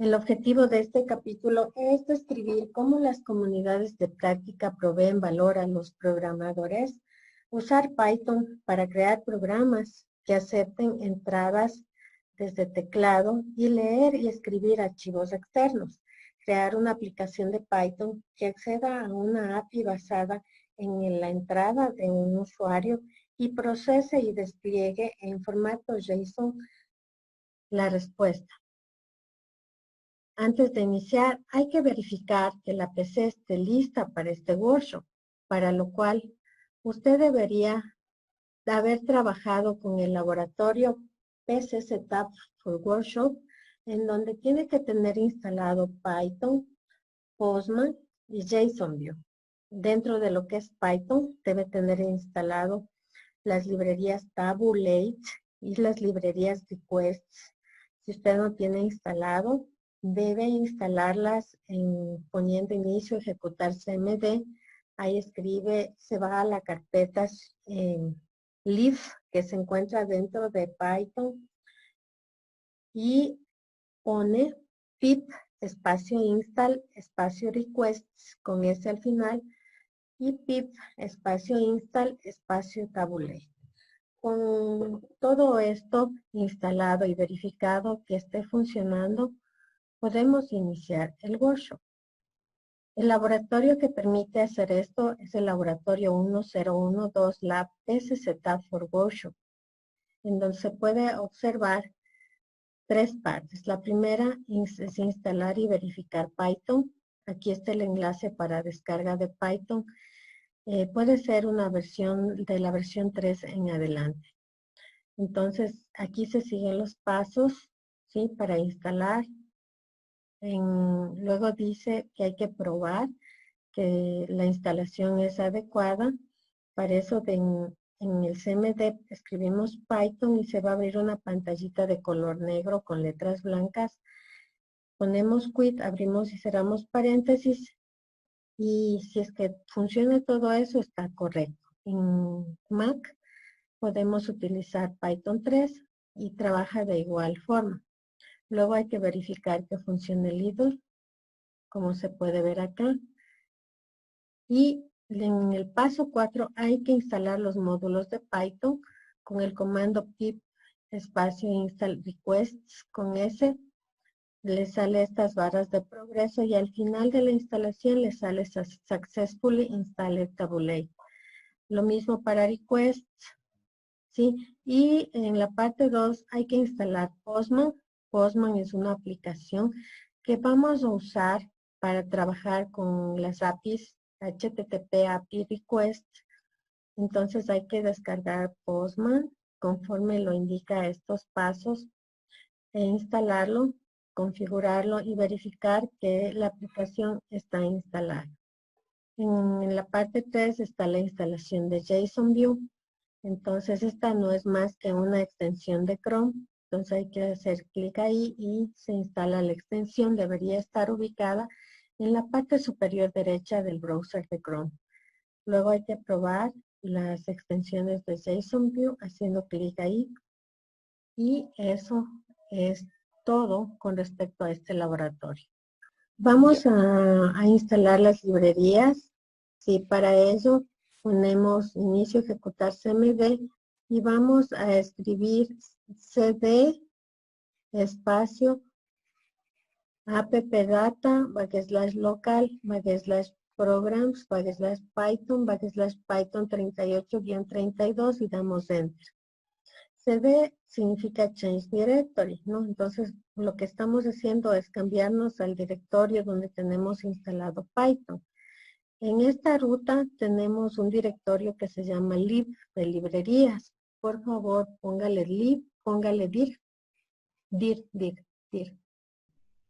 El objetivo de este capítulo es describir cómo las comunidades de práctica proveen valor a los programadores, usar Python para crear programas que acepten entradas desde teclado y leer y escribir archivos externos, crear una aplicación de Python que acceda a una API basada en la entrada de un usuario y procese y despliegue en formato JSON la respuesta. Antes de iniciar, hay que verificar que la PC esté lista para este workshop, para lo cual usted debería haber trabajado con el laboratorio PC Setup for Workshop, en donde tiene que tener instalado Python, Postman y JSONView. Dentro de lo que es Python, debe tener instalado las librerías Tabulate y las librerías Requests. Si usted no tiene instalado, debe instalarlas poniendo inicio, ejecutar cmd. Ahí escribe, se va a la carpeta lib que se encuentra dentro de Python y pone pip espacio install espacio requests con S al final y pip espacio install espacio tabulate. Con todo esto instalado y verificado que esté funcionando, podemos iniciar el workshop. El laboratorio que permite hacer esto es el laboratorio 1012 Lab PC Setup for Workshop, en donde se puede observar tres partes. La primera es instalar y verificar Python. Aquí está el enlace para descarga de Python. Puede ser una versión de la versión 3 en adelante. Entonces, aquí se siguen los pasos, ¿sí? Para instalar. Luego dice que hay que probar que la instalación es adecuada. Para eso en el CMD escribimos Python y se va a abrir una pantallita de color negro con letras blancas. Ponemos quit, abrimos y cerramos paréntesis. Y si es que funciona todo eso, está correcto. En Mac podemos utilizar Python 3 y trabaja de igual forma. Luego hay que verificar que funcione el idle, como se puede ver acá. Y en el paso 4 hay que instalar los módulos de Python con el comando pip espacio install requests con S. Le sale estas barras de progreso y al final de la instalación le sale successfully installed tabulate. Lo mismo para requests, ¿sí? Y en la parte 2 hay que instalar Postman. Postman es una aplicación que vamos a usar para trabajar con las APIs HTTP API Request. Entonces hay que descargar Postman conforme lo indica estos pasos e instalarlo, configurarlo y verificar que la aplicación está instalada. En la parte 3 está la instalación de JSONView. Entonces esta no es más que una extensión de Chrome. Entonces hay que hacer clic ahí y se instala la extensión. Debería estar ubicada en la parte superior derecha del browser de Chrome. Luego hay que probar las extensiones de JSONView haciendo clic ahí. Y eso es todo con respecto a este laboratorio. Vamos a instalar las librerías. Sí, para ello ponemos inicio ejecutar cmd y vamos a escribir cd espacio appdata /local /programs /python 38-32 y damos enter. CD significa change directory, ¿no? Entonces, lo que estamos haciendo es cambiarnos al directorio donde tenemos instalado Python. En esta ruta tenemos un directorio que se llama lib de librerías. Por favor, póngale lib, póngale dir.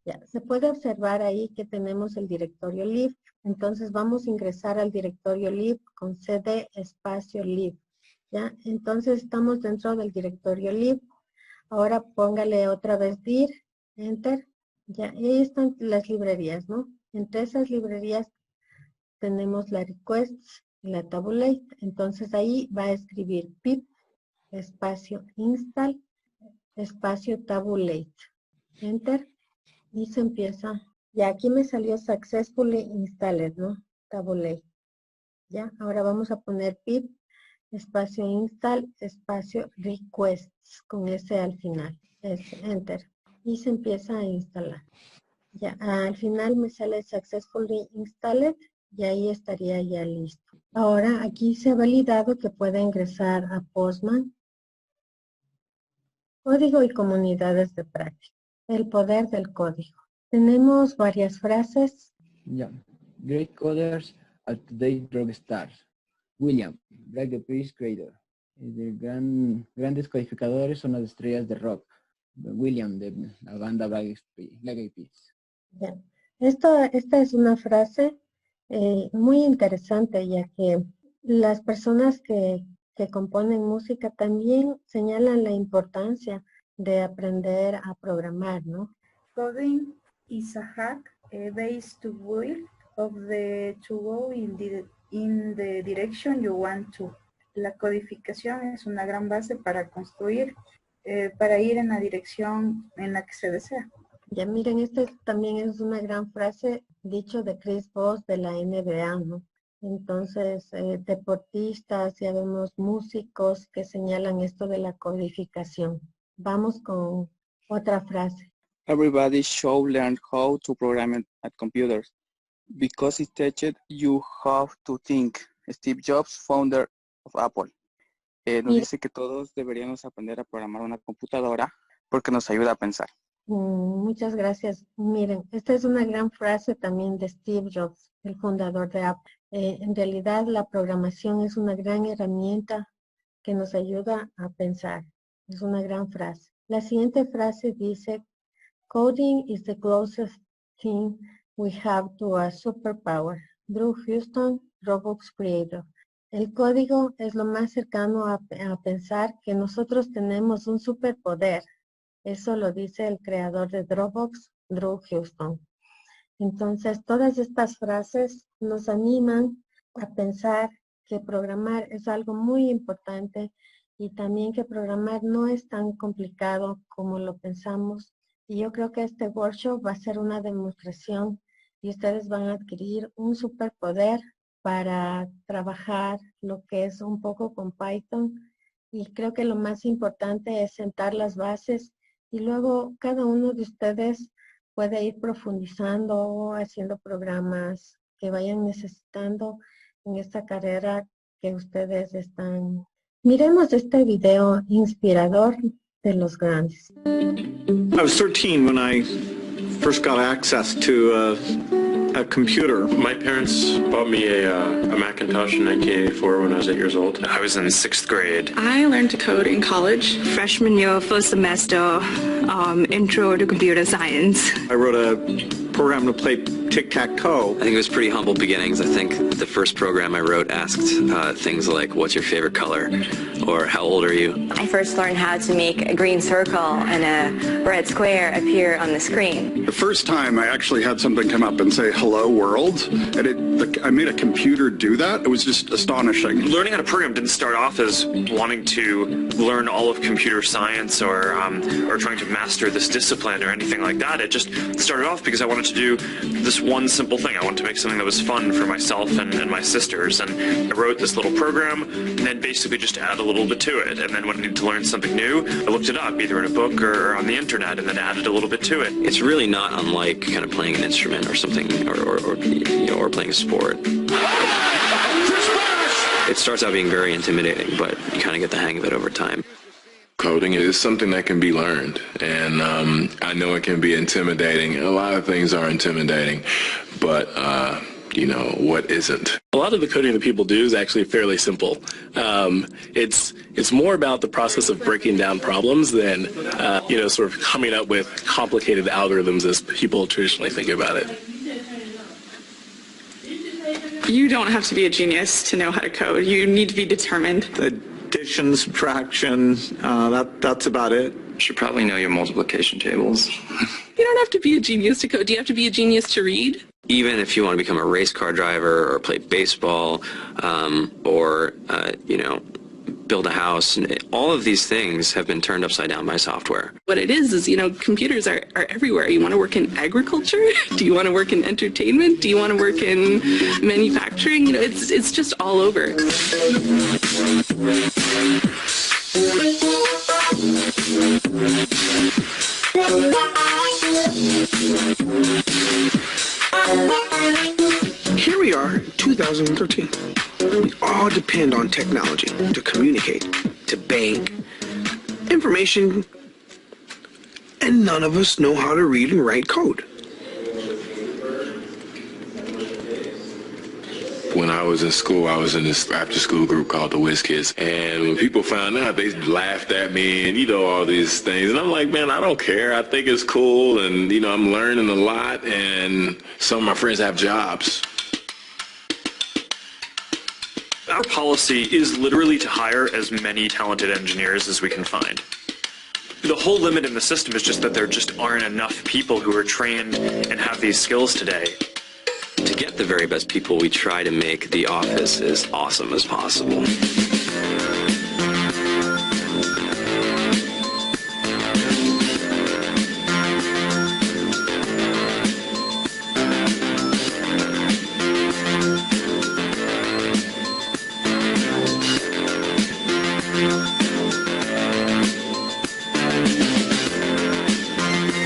Ya, se puede observar ahí que tenemos el directorio lib. Entonces, vamos a ingresar al directorio lib con cd espacio lib. ¿Ya? Entonces estamos dentro del directorio lib. Ahora póngale otra vez dir, enter. Ya, y ahí están las librerías, ¿no? Entre esas librerías tenemos la requests y la tabulate. Entonces ahí va a escribir pip espacio install espacio tabulate. Enter. y se empieza. Y aquí me salió successfully installed, ¿no? Tabulé. Ya, ahora vamos a poner pip espacio install espacio requests con S al final. Es enter. Y se empieza a instalar. Ya, al final me sale successfully installed y ahí estaría ya listo. Ahora aquí se ha validado que puede ingresar a Postman, código y comunidades de práctica. El poder del código. Tenemos varias frases. Yeah. Great coders are today's rock stars. William, Black the Peace Creator. Grandes codificadores son las estrellas de rock. William, de la banda Black Eyed Peas. Bien. Esta es una frase muy interesante, ya que las personas que componen música también señalan la importancia de aprender a programar, ¿no? Coding is a hack based to will of the to go in the direction you want to. La codificación es una gran base para construir, para ir en la dirección en la que se desea. Ya miren, esta también es una gran frase dicho de Chris Voss de la NBA, ¿no? Entonces, deportistas, ya vemos músicos que señalan esto de la codificación. Vamos con otra frase. Everybody should learn how to program at computers because it teaches you how to think. Steve Jobs, founder of Apple. Nos dice que todos deberíamos aprender a programar una computadora porque nos ayuda a pensar. Muchas gracias. Miren, esta es una gran frase también de Steve Jobs, el fundador de Apple. En realidad, la programación es una gran herramienta que nos ayuda a pensar. Es una gran frase. La siguiente frase dice, coding is the closest thing we have to a superpower. Drew Houston, Roblox Creator. El código es lo más cercano a pensar que nosotros tenemos un superpoder. Eso lo dice el creador de Dropbox, Drew Houston. Entonces, todas estas frases nos animan a pensar que programar es algo muy importante y también que programar no es tan complicado como lo pensamos. Y yo creo que este workshop va a ser una demostración y ustedes van a adquirir un superpoder para trabajar lo que es un poco con Python. Y creo que lo más importante es sentar las bases y luego cada uno de ustedes puede ir profundizando, haciendo programas que vayan necesitando en esta carrera que ustedes están. Miremos este video inspirador de los grandes. I was 13 when I first got access to a computer. My parents bought me a Macintosh in 1984 when I was 8 years old. I was in 6th grade. I learned to code in college. Freshman year, first semester, intro to computer science. I wrote a program to play tic-tac-toe. I think it was pretty humble beginnings. I think the first program I wrote asked things like, what's your favorite color? Or how old are you? I first learned how to make a green circle and a red square appear on the screen. The first time I actually had something come up and say, hello world, and I made a computer do that. It was just astonishing. Learning how to program didn't start off as wanting to learn all of computer science or trying to master this discipline or anything like that. It just started off because I wanted to do this one simple thing. I wanted to make something that was fun for myself and my sisters. And I wrote this little program and then basically just add a little bit to it. And then when I needed to learn something new, I looked it up either in a book or on the internet and then added a little bit to it. It's really not unlike kind of playing an instrument or something or playing a sport. It starts out being very intimidating, but you kind of get the hang of it over time. Coding is something that can be learned, and I know it can be intimidating. A lot of things are intimidating, but you know, what isn't? A lot of the coding that people do is actually fairly simple. It's more about the process of breaking down problems than sort of coming up with complicated algorithms as people traditionally think about it. You don't have to be a genius to know how to code. You need to be determined. Addition, subtraction, that's about it. You should probably know your multiplication tables. You don't have to be a genius to code. Do you have to be a genius to read? Even if you want to become a race car driver or play baseball or build a house. All of these things have been turned upside down by software. What it is, you know, computers are everywhere. You want to work in agriculture? Do you want to work in entertainment? Do you want to work in manufacturing? You know, it's just all over. Here we are, 2013. We all depend on technology to communicate, to bank, information, and none of us know how to read and write code. When I was in school, I was in this after-school group called the Whiz Kids, and when people found out, they laughed at me and, you know, all these things. And I'm like, man, I don't care. I think it's cool, and, you know, I'm learning a lot, and some of my friends have jobs. Our policy is literally to hire as many talented engineers as we can find. The whole limit in the system is just that there just aren't enough people who are trained and have these skills today. To get the very best people, we try to make the office as awesome as possible.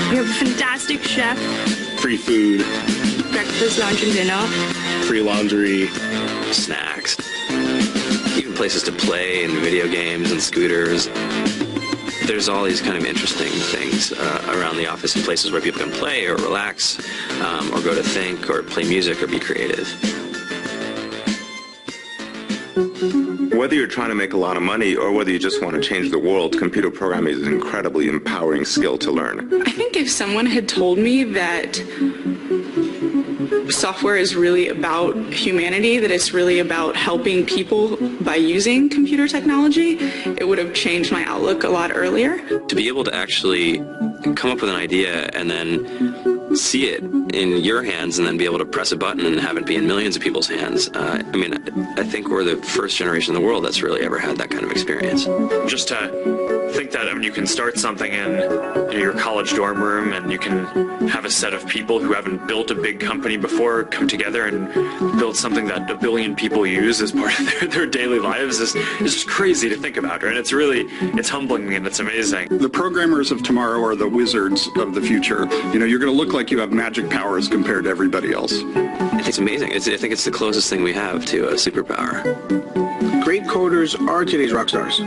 We have a fantastic chef. Free food. Breakfast, lunch, and dinner. Free laundry. Snacks. Even places to play and video games and scooters. There's all these kind of interesting things around the office and places where people can play or relax or go to think or play music or be creative. Whether you're trying to make a lot of money or whether you just want to change the world, computer programming is an incredibly empowering skill to learn. I think if someone had told me that software is really about humanity, that it's really about helping people by using computer technology, it would have changed my outlook a lot earlier. To be able to actually come up with an idea and then see it in your hands and then be able to press a button and have it be in millions of people's hands. I mean, I think we're the first generation in the world that's really ever had that kind of experience. Just to think that, I mean, you can start something in your college dorm room and you can have a set of people who haven't built a big company before come together and build something that 1 billion people use as part of their daily lives is just crazy to think about, right? It's humbling and it's amazing. The programmers of tomorrow are the wizards of the future. You know, you're going to look like you have magic powers compared to everybody else. I think it's amazing. I think it's the closest thing we have to a superpower. Great coders are today's rock stars.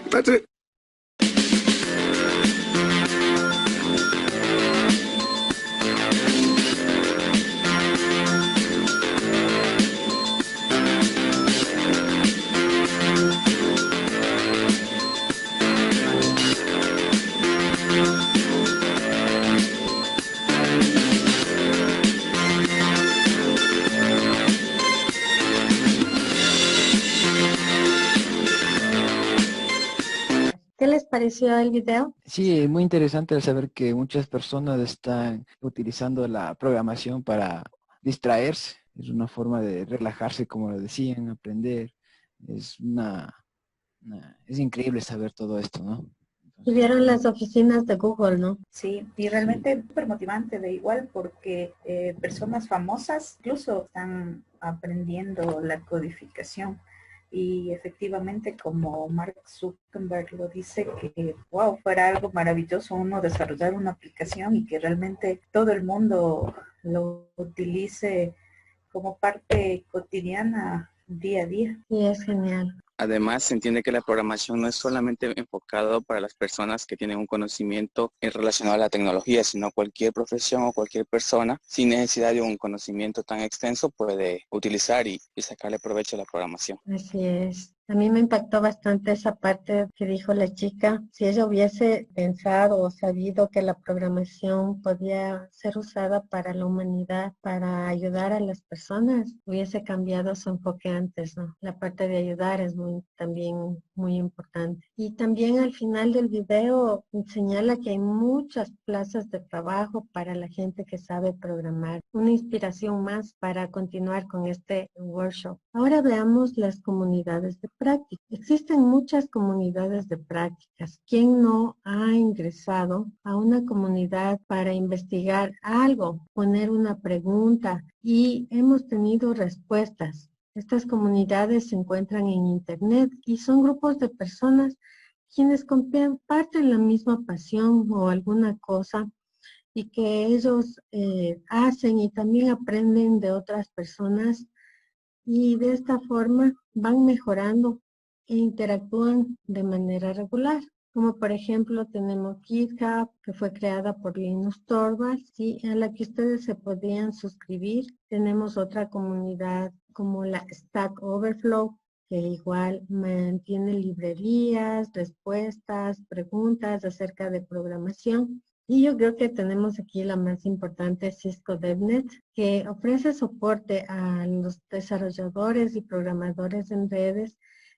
That's it. ¿Qué les pareció el video? Sí, muy interesante el saber que muchas personas están utilizando la programación para distraerse. Es una forma de relajarse, como lo decían, aprender. Es increíble saber todo esto, ¿no? Y vieron las oficinas de Google, ¿no? Sí, y realmente súper motivante de igual porque personas famosas incluso están aprendiendo la codificación. Y efectivamente, como Mark Zuckerberg lo dice, que wow, fuera algo maravilloso uno desarrollar una aplicación y que realmente todo el mundo lo utilice como parte cotidiana día a día. Sí, es genial. Además, se entiende que la programación no es solamente enfocado para las personas que tienen un conocimiento relacionado a la tecnología, sino cualquier profesión o cualquier persona sin necesidad de un conocimiento tan extenso puede utilizar y sacarle provecho a la programación. Así es. A mí me impactó bastante esa parte que dijo la chica. Si ella hubiese pensado o sabido que la programación podía ser usada para la humanidad, para ayudar a las personas, hubiese cambiado su enfoque antes, ¿no? La parte de ayudar es también muy importante. Y también al final del video señala que hay muchas plazas de trabajo para la gente que sabe programar. Una inspiración más para continuar con este workshop. Ahora veamos las comunidades de práctica. Existen muchas comunidades de prácticas. ¿Quién no ha ingresado a una comunidad para investigar algo, poner una pregunta y hemos tenido respuestas? Estas comunidades se encuentran en Internet y son grupos de personas quienes comparten la misma pasión o alguna cosa y que ellos hacen y también aprenden de otras personas y de esta forma van mejorando e interactúan de manera regular. Como por ejemplo tenemos GitHub, que fue creada por Linus Torvalds, ¿sí? A la que ustedes se podían suscribir. Tenemos otra comunidad como la Stack Overflow, que igual mantiene librerías, respuestas, preguntas acerca de programación. Y yo creo que tenemos aquí la más importante, Cisco DevNet, que ofrece soporte a los desarrolladores y programadores en redes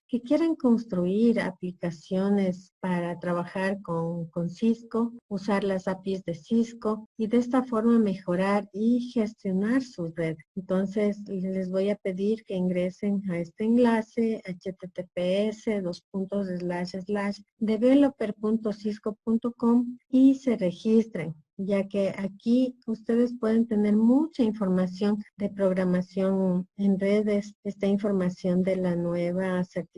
que quieren construir aplicaciones para trabajar con Cisco, usar las APIs de Cisco y de esta forma mejorar y gestionar su red. Entonces, les voy a pedir que ingresen a este enlace, https://developer.cisco.com y se registren, ya que aquí ustedes pueden tener mucha información de programación en redes, esta información de la nueva certificación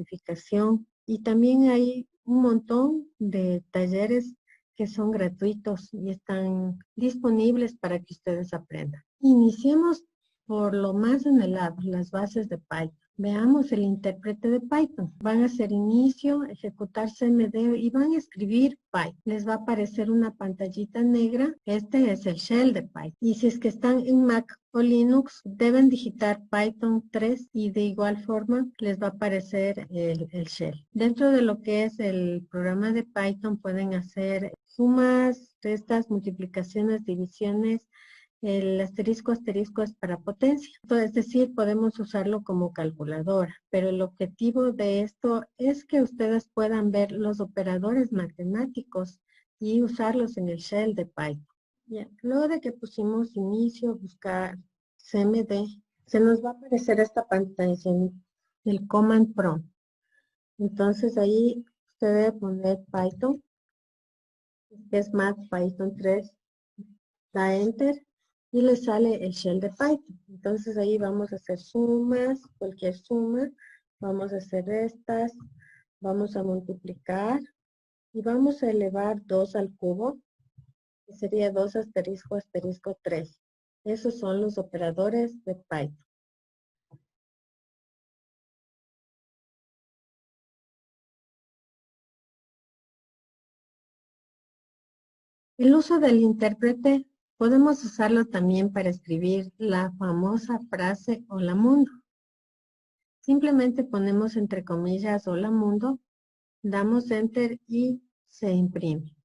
y también hay un montón de talleres que son gratuitos y están disponibles para que ustedes aprendan. Iniciemos por lo más anhelado, las bases de Python. Veamos el intérprete de Python. Van a hacer inicio, ejecutar CMD y van a escribir Python. Les va a aparecer una pantallita negra. Este es el shell de Python. Y si es que están en Mac o Linux, deben digitar Python 3 y de igual forma les va a aparecer el shell. Dentro de lo que es el programa de Python pueden hacer sumas, restas, multiplicaciones, divisiones. El asterisco es para potencia. Es decir, podemos usarlo como calculadora, pero el objetivo de esto es que ustedes puedan ver los operadores matemáticos y usarlos en el shell de Python. Bien, luego de que pusimos inicio, buscar CMD, se nos va a aparecer esta pantalla del Command Prompt. Entonces ahí usted debe poner Python, que es Math Python 3, da Enter y le sale el shell de Python. Entonces ahí vamos a hacer sumas, cualquier suma, vamos a hacer restas, vamos a multiplicar y vamos a elevar 2 al cubo, que sería 2 asterisco 3. Esos son los operadores de Python. El uso del intérprete podemos usarlo también para escribir la famosa frase hola mundo. Simplemente ponemos entre comillas hola mundo, damos enter y se imprime.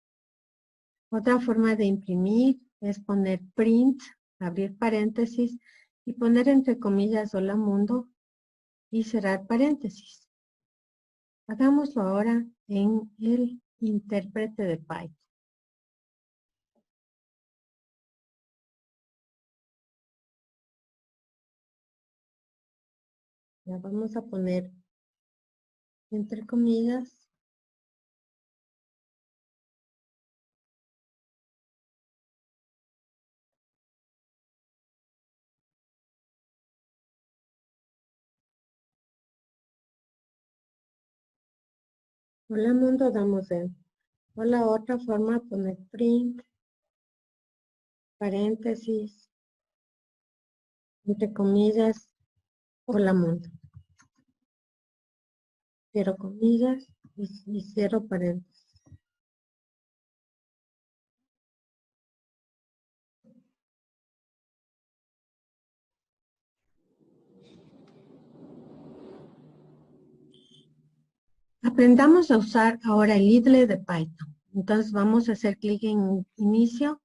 Otra forma de imprimir es poner print, abrir paréntesis y poner entre comillas hola mundo y cerrar paréntesis. Hagámoslo ahora en el intérprete de Python. Ya vamos a poner entre comillas hola mundo, damos enter. O la otra forma, poner print, paréntesis, entre comillas, hola mundo. Cierro comillas y cierro paréntesis. Aprendamos a usar ahora el IDLE de Python. Entonces vamos a hacer clic en inicio,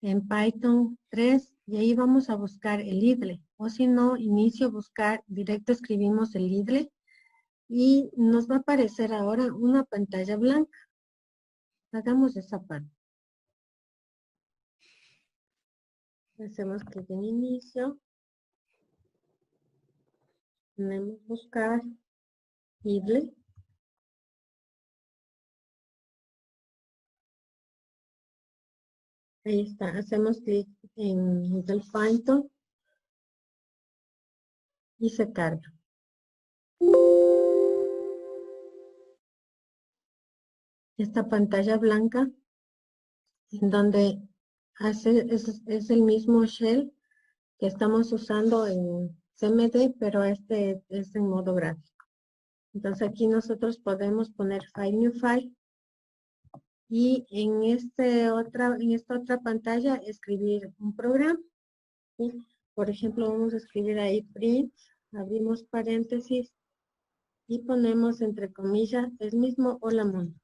en Python 3, y ahí vamos a buscar el IDLE. O si no, inicio, buscar, directo escribimos el IDLE, y nos va a aparecer ahora una pantalla blanca. Hagamos esa parte. Hacemos clic en inicio. Tenemos buscar IDLE. Ahí está, hacemos clic en el Python y se carga. Esta pantalla blanca, en donde es el mismo shell que estamos usando en CMD, pero este es en modo gráfico. Entonces aquí nosotros podemos poner File New File y en esta otra pantalla escribir un programa. ¿Sí? Por ejemplo, vamos a escribir ahí print, abrimos paréntesis y ponemos entre comillas el mismo hola mundo.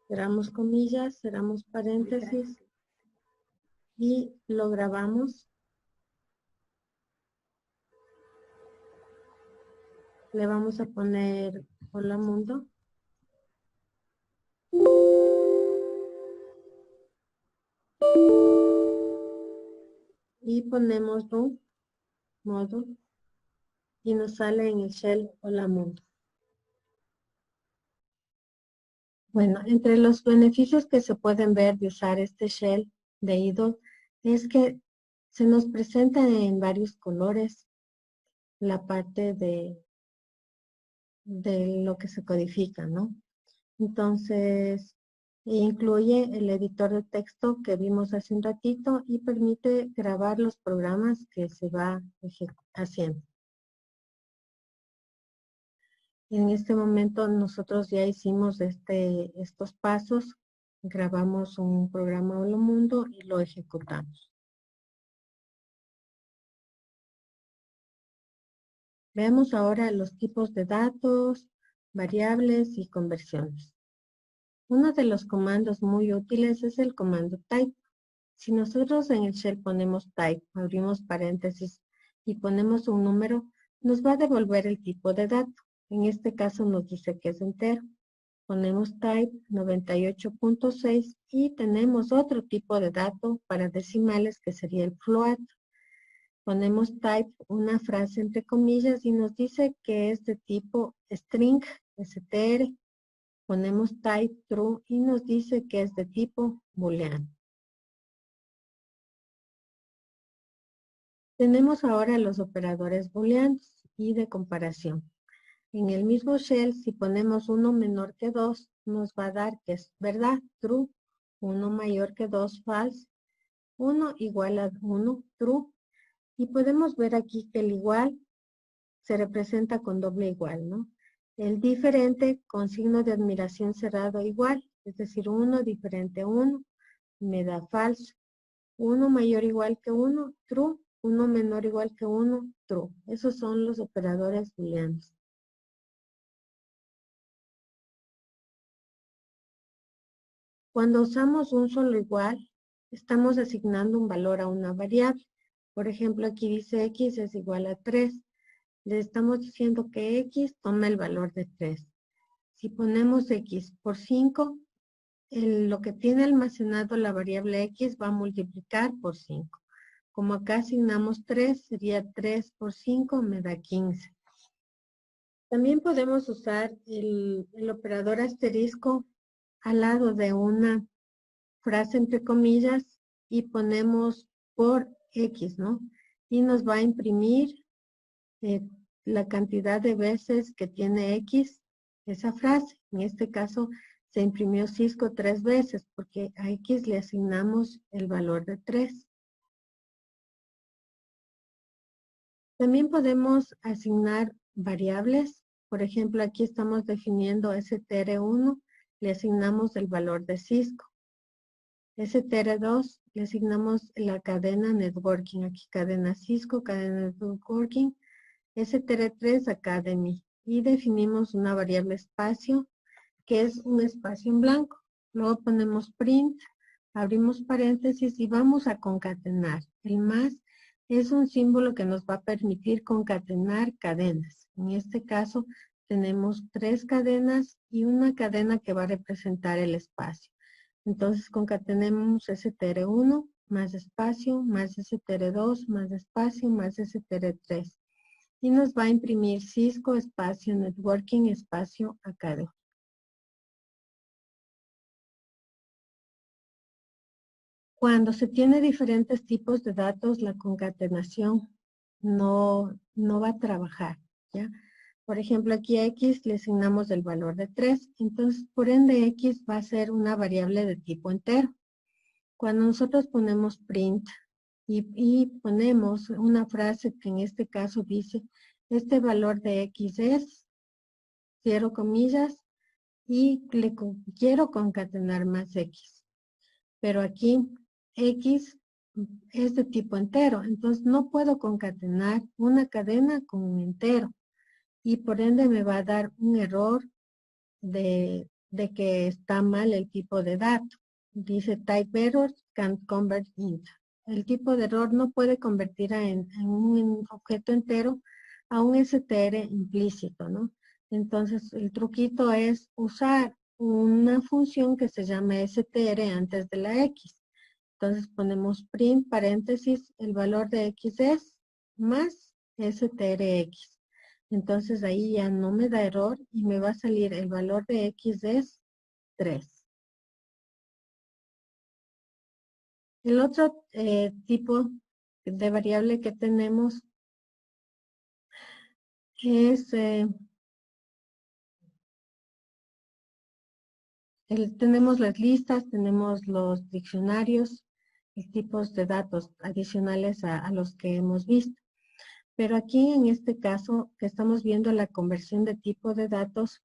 Cerramos comillas, cerramos paréntesis y lo grabamos. Le vamos a poner hola mundo. Y ponemos do, modo, y nos sale en el shell hola mundo. Bueno, entre los beneficios que se pueden ver de usar este shell de IDLE es que se nos presenta en varios colores la parte de lo que se codifica, ¿no? Entonces, incluye el editor de texto que vimos hace un ratito y permite grabar los programas que se va haciendo. En este momento nosotros ya hicimos estos pasos, grabamos un programa Hola Mundo y lo ejecutamos. Veamos ahora los tipos de datos, variables y conversiones. Uno de los comandos muy útiles es el comando type. Si nosotros en el shell ponemos type, abrimos paréntesis y ponemos un número, nos va a devolver el tipo de dato. En este caso nos dice que es entero. Ponemos type 98.6 y tenemos otro tipo de dato para decimales que sería el float. Ponemos type una frase entre comillas y nos dice que es de tipo string, str. Ponemos type true y nos dice que es de tipo booleano. Tenemos ahora los operadores booleanos y de comparación. En el mismo shell, si ponemos 1 menor que 2, nos va a dar que es verdad, true, 1 mayor que 2, false, 1 igual a 1, true, y podemos ver aquí que el igual se representa con doble igual, ¿no? El diferente con signo de admiración cerrado igual, es decir, 1 diferente a 1, me da false, 1 mayor igual que 1, true, 1 menor igual que 1, true. Esos son los operadores booleanos. Cuando usamos un solo igual, estamos asignando un valor a una variable. Por ejemplo, aquí dice x es igual a 3. Le estamos diciendo que x toma el valor de 3. Si ponemos x por 5, lo que tiene almacenado la variable x va a multiplicar por 5. Como acá asignamos 3, sería 3 por 5, me da 15. También podemos usar el operador asterisco al lado de una frase entre comillas y ponemos por x, ¿no? Y nos va a imprimir la cantidad de veces que tiene x esa frase. En este caso se imprimió Cisco 3 veces porque a x le asignamos el valor de 3. También podemos asignar variables. Por ejemplo, aquí estamos definiendo str1, le asignamos el valor de Cisco. str2 le asignamos la cadena networking, aquí cadena Cisco, cadena networking. str3 academy y definimos una variable espacio, que es un espacio en blanco. Luego ponemos print, abrimos paréntesis y vamos a concatenar. El más es un símbolo que nos va a permitir concatenar cadenas. En este caso tenemos 3 cadenas y una cadena que va a representar el espacio. Entonces concatenemos str1 más espacio, más str2 más espacio, más str3. Y nos va a imprimir Cisco espacio Networking espacio Academy. Cuando se tiene diferentes tipos de datos, la concatenación no va a trabajar, ¿ya? Por ejemplo, aquí a X le asignamos el valor de 3, entonces por ende X va a ser una variable de tipo entero. Cuando nosotros ponemos print y ponemos una frase que en este caso dice, este valor de X es, cierro comillas, y quiero concatenar más X. Pero aquí X es de tipo entero, entonces no puedo concatenar una cadena con un entero. Y por ende me va a dar un error de que está mal el tipo de dato. Dice type error can't convert int. El tipo de error no puede convertir en un objeto entero a un str implícito, ¿no? Entonces el truquito es usar una función que se llama str antes de la x. Entonces ponemos print paréntesis, el valor de x es más strx. Entonces ahí ya no me da error y me va a salir el valor de x es 3. El otro tipo de variable que tenemos es tenemos las listas, tenemos los diccionarios y tipos de datos adicionales a los que hemos visto. Pero aquí en este caso que estamos viendo la conversión de tipo de datos,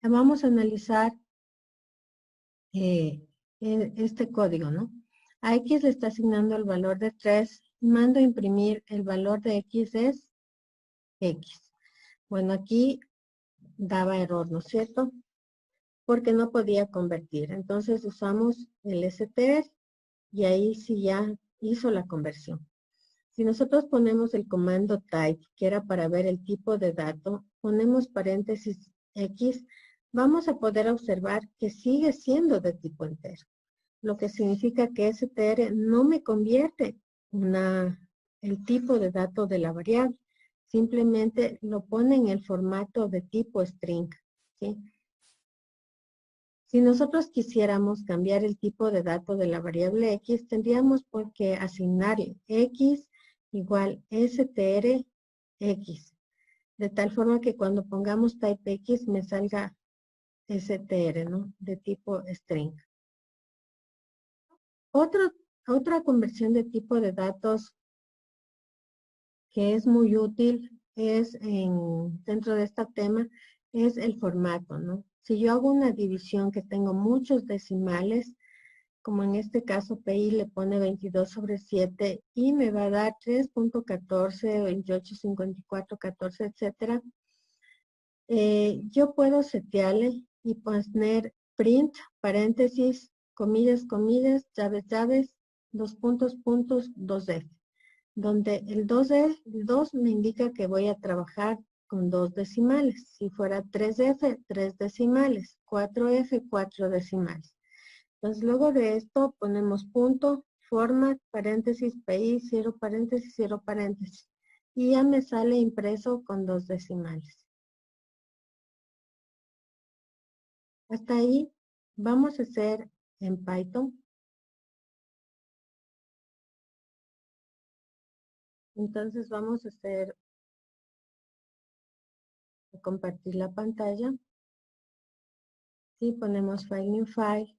vamos a analizar este código, ¿no? A X le está asignando el valor de 3 y mando a imprimir el valor de X es X. Bueno, aquí daba error, ¿no es cierto? Porque no podía convertir. Entonces usamos el str y ahí sí ya hizo la conversión. Si nosotros ponemos el comando type, que era para ver el tipo de dato, ponemos paréntesis X, vamos a poder observar que sigue siendo de tipo entero. Lo que significa que str no me convierte el tipo de dato de la variable. Simplemente lo pone en el formato de tipo string, ¿sí? Si nosotros quisiéramos cambiar el tipo de dato de la variable X, tendríamos que asignarle X igual str X. De tal forma que cuando pongamos type X me salga str, ¿no? De tipo string. Otra conversión de tipo de datos que es muy útil es dentro de este tema es el formato, ¿no? Si yo hago una división que tengo muchos decimales, como en este caso PI le pone 22/7 y me va a dar 3.14, 28, 54, 14, etcétera. Yo puedo setearle y poner print, paréntesis, comillas, comillas, llaves, llaves, 2 puntos, puntos, 2F. Donde el 2 me indica que voy a trabajar con 2 decimales. Si fuera 3F, 3 decimales. 4F, 4 decimales. Entonces, luego de esto ponemos punto, format, paréntesis, PI, cierro paréntesis, cierro paréntesis. Y ya me sale impreso con 2 decimales. Hasta ahí vamos a hacer en Python. Entonces vamos a compartir la pantalla. Y ponemos File, New File.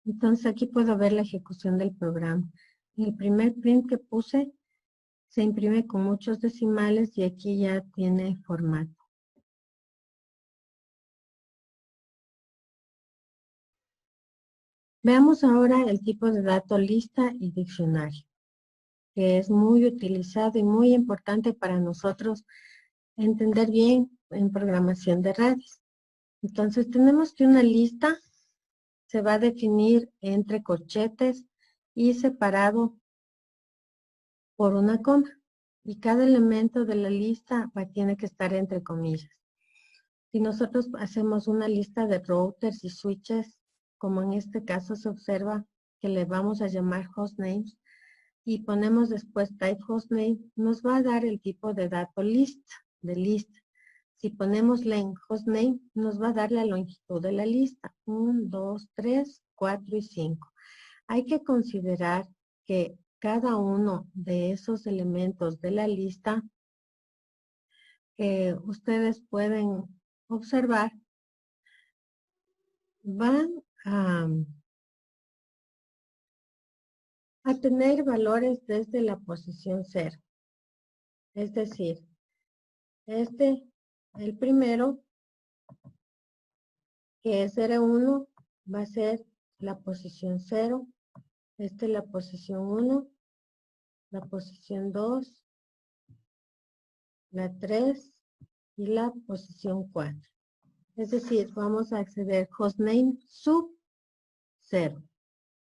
Entonces aquí puedo ver la ejecución del programa. El primer print que puse se imprime con muchos decimales y aquí ya tiene formato. Veamos ahora el tipo de dato lista y diccionario, que es muy utilizado y muy importante para nosotros entender bien en programación de redes. Entonces tenemos que una lista se va a definir entre corchetes y separado por una coma. Y cada elemento de la lista tiene que estar entre comillas. Si nosotros hacemos una lista de routers y switches, como en este caso se observa que le vamos a llamar hostnames, y ponemos después type hostname, nos va a dar el tipo de dato list, de lista. Si ponemos len hostname, nos va a dar la longitud de la lista, 1, 2, 3, 4 y 5. Hay que considerar que cada uno de esos elementos de la lista que ustedes pueden observar van a tener valores desde la posición 0. Es decir, el primero, que es R1, va a ser la posición 0. La posición 1, la posición 2, la 3 y la posición 4. Es decir, vamos a acceder hostname sub 0,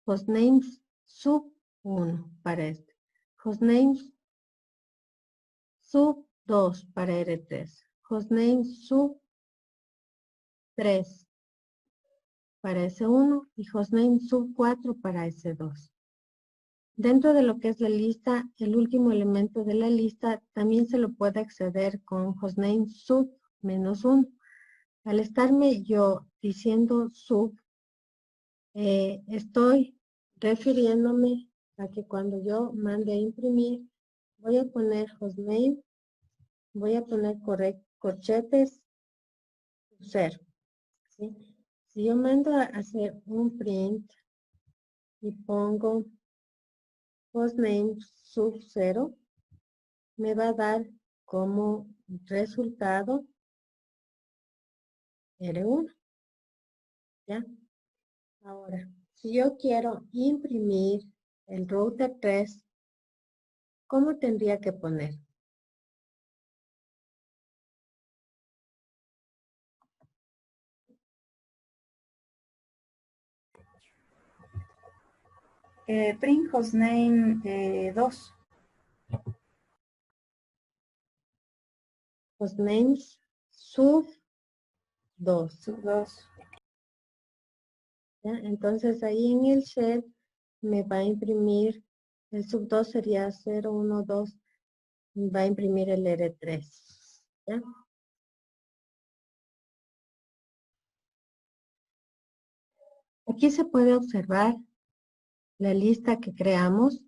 hostnames sub 1 para hostnames sub 2 para R3, hostnames sub 3 para S1 y hostname sub 4 para S2. Dentro de lo que es la lista, el último elemento de la lista también se lo puede acceder con hostname sub -1. Al estarme yo diciendo sub, estoy refiriéndome a que cuando yo mande a imprimir, voy a poner hostname, voy a poner corchetes 0. ¿Sí? Si yo mando a hacer un print y pongo hostname sub 0, me va a dar como resultado R1. ¿Ya? Ahora, si yo quiero imprimir el router 3, ¿cómo tendría que poner? Print hostname 2. Hostnames sub 2. Sub 2. ¿Ya? Entonces ahí en el shell me va a imprimir, el sub 2 sería 0, 1, 2, va a imprimir el R3. ¿Ya? Aquí se puede observar la lista que creamos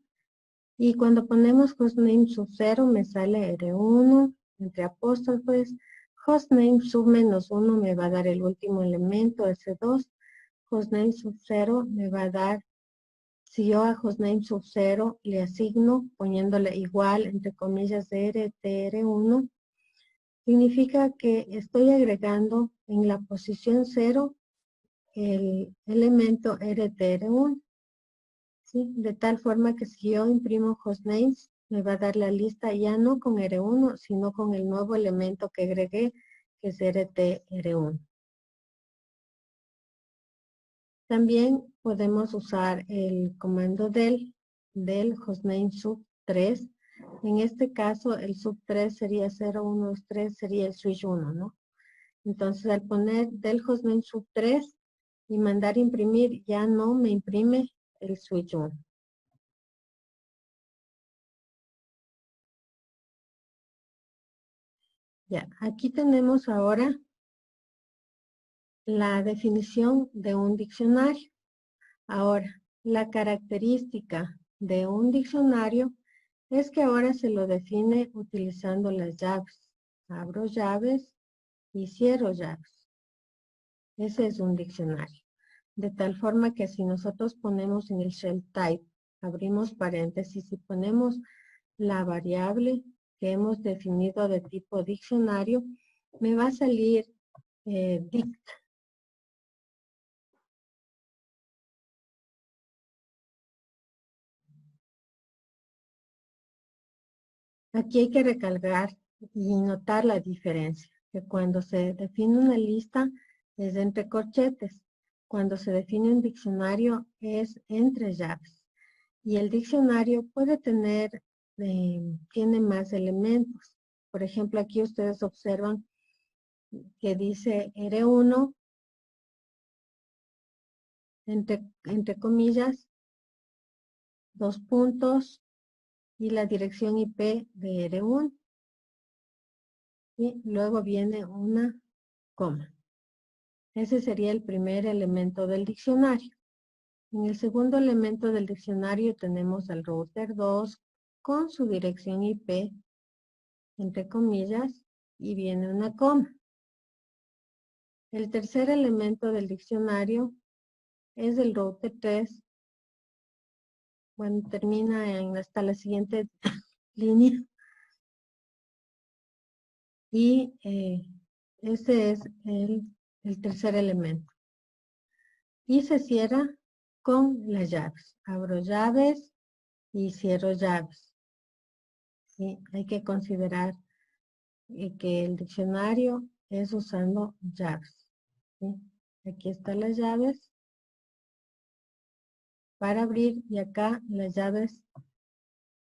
y cuando ponemos hostname sub 0 me sale R1 entre apóstrofes, hostname sub -1 me va a dar el último elemento S2, hostname sub 0 me va a dar, si yo a hostname sub 0 le asigno poniéndole igual entre comillas de RTR1, significa que estoy agregando en la posición 0 el elemento RTR1. ¿Sí? De tal forma que si yo imprimo hostnames, me va a dar la lista ya no con R1, sino con el nuevo elemento que agregué, que es RTR1. También podemos usar el comando del hostname sub 3. En este caso, el sub 3 sería 0, 1, 2, 3, sería el switch 1, ¿no? Entonces, al poner del hostname sub 3 y mandar imprimir, ya no me imprime el switch 1. Ya, aquí tenemos ahora la definición de un diccionario. Ahora, la característica de un diccionario es que ahora se lo define utilizando las llaves. Abro llaves y cierro llaves. Ese es un diccionario. De tal forma que si nosotros ponemos en el shell type, abrimos paréntesis y ponemos la variable que hemos definido de tipo diccionario, me va a salir dict. Aquí hay que recalcar y notar la diferencia, que cuando se define una lista es entre corchetes, cuando se define un diccionario es entre llaves. Y el diccionario puede tener, tiene más elementos. Por ejemplo, aquí ustedes observan que dice R1, entre comillas, 2 puntos y la dirección IP de R1. Y luego viene una coma. Ese sería el primer elemento del diccionario. En el segundo elemento del diccionario tenemos al router 2 con su dirección IP, entre comillas, y viene una coma. El tercer elemento del diccionario es el router 3. Bueno, termina hasta la siguiente línea. Y ese es el tercer elemento. Y se cierra con las llaves. Abro llaves y cierro llaves. ¿Sí? Hay que considerar que el diccionario es usando llaves. ¿Sí? Aquí están las llaves para abrir y acá las llaves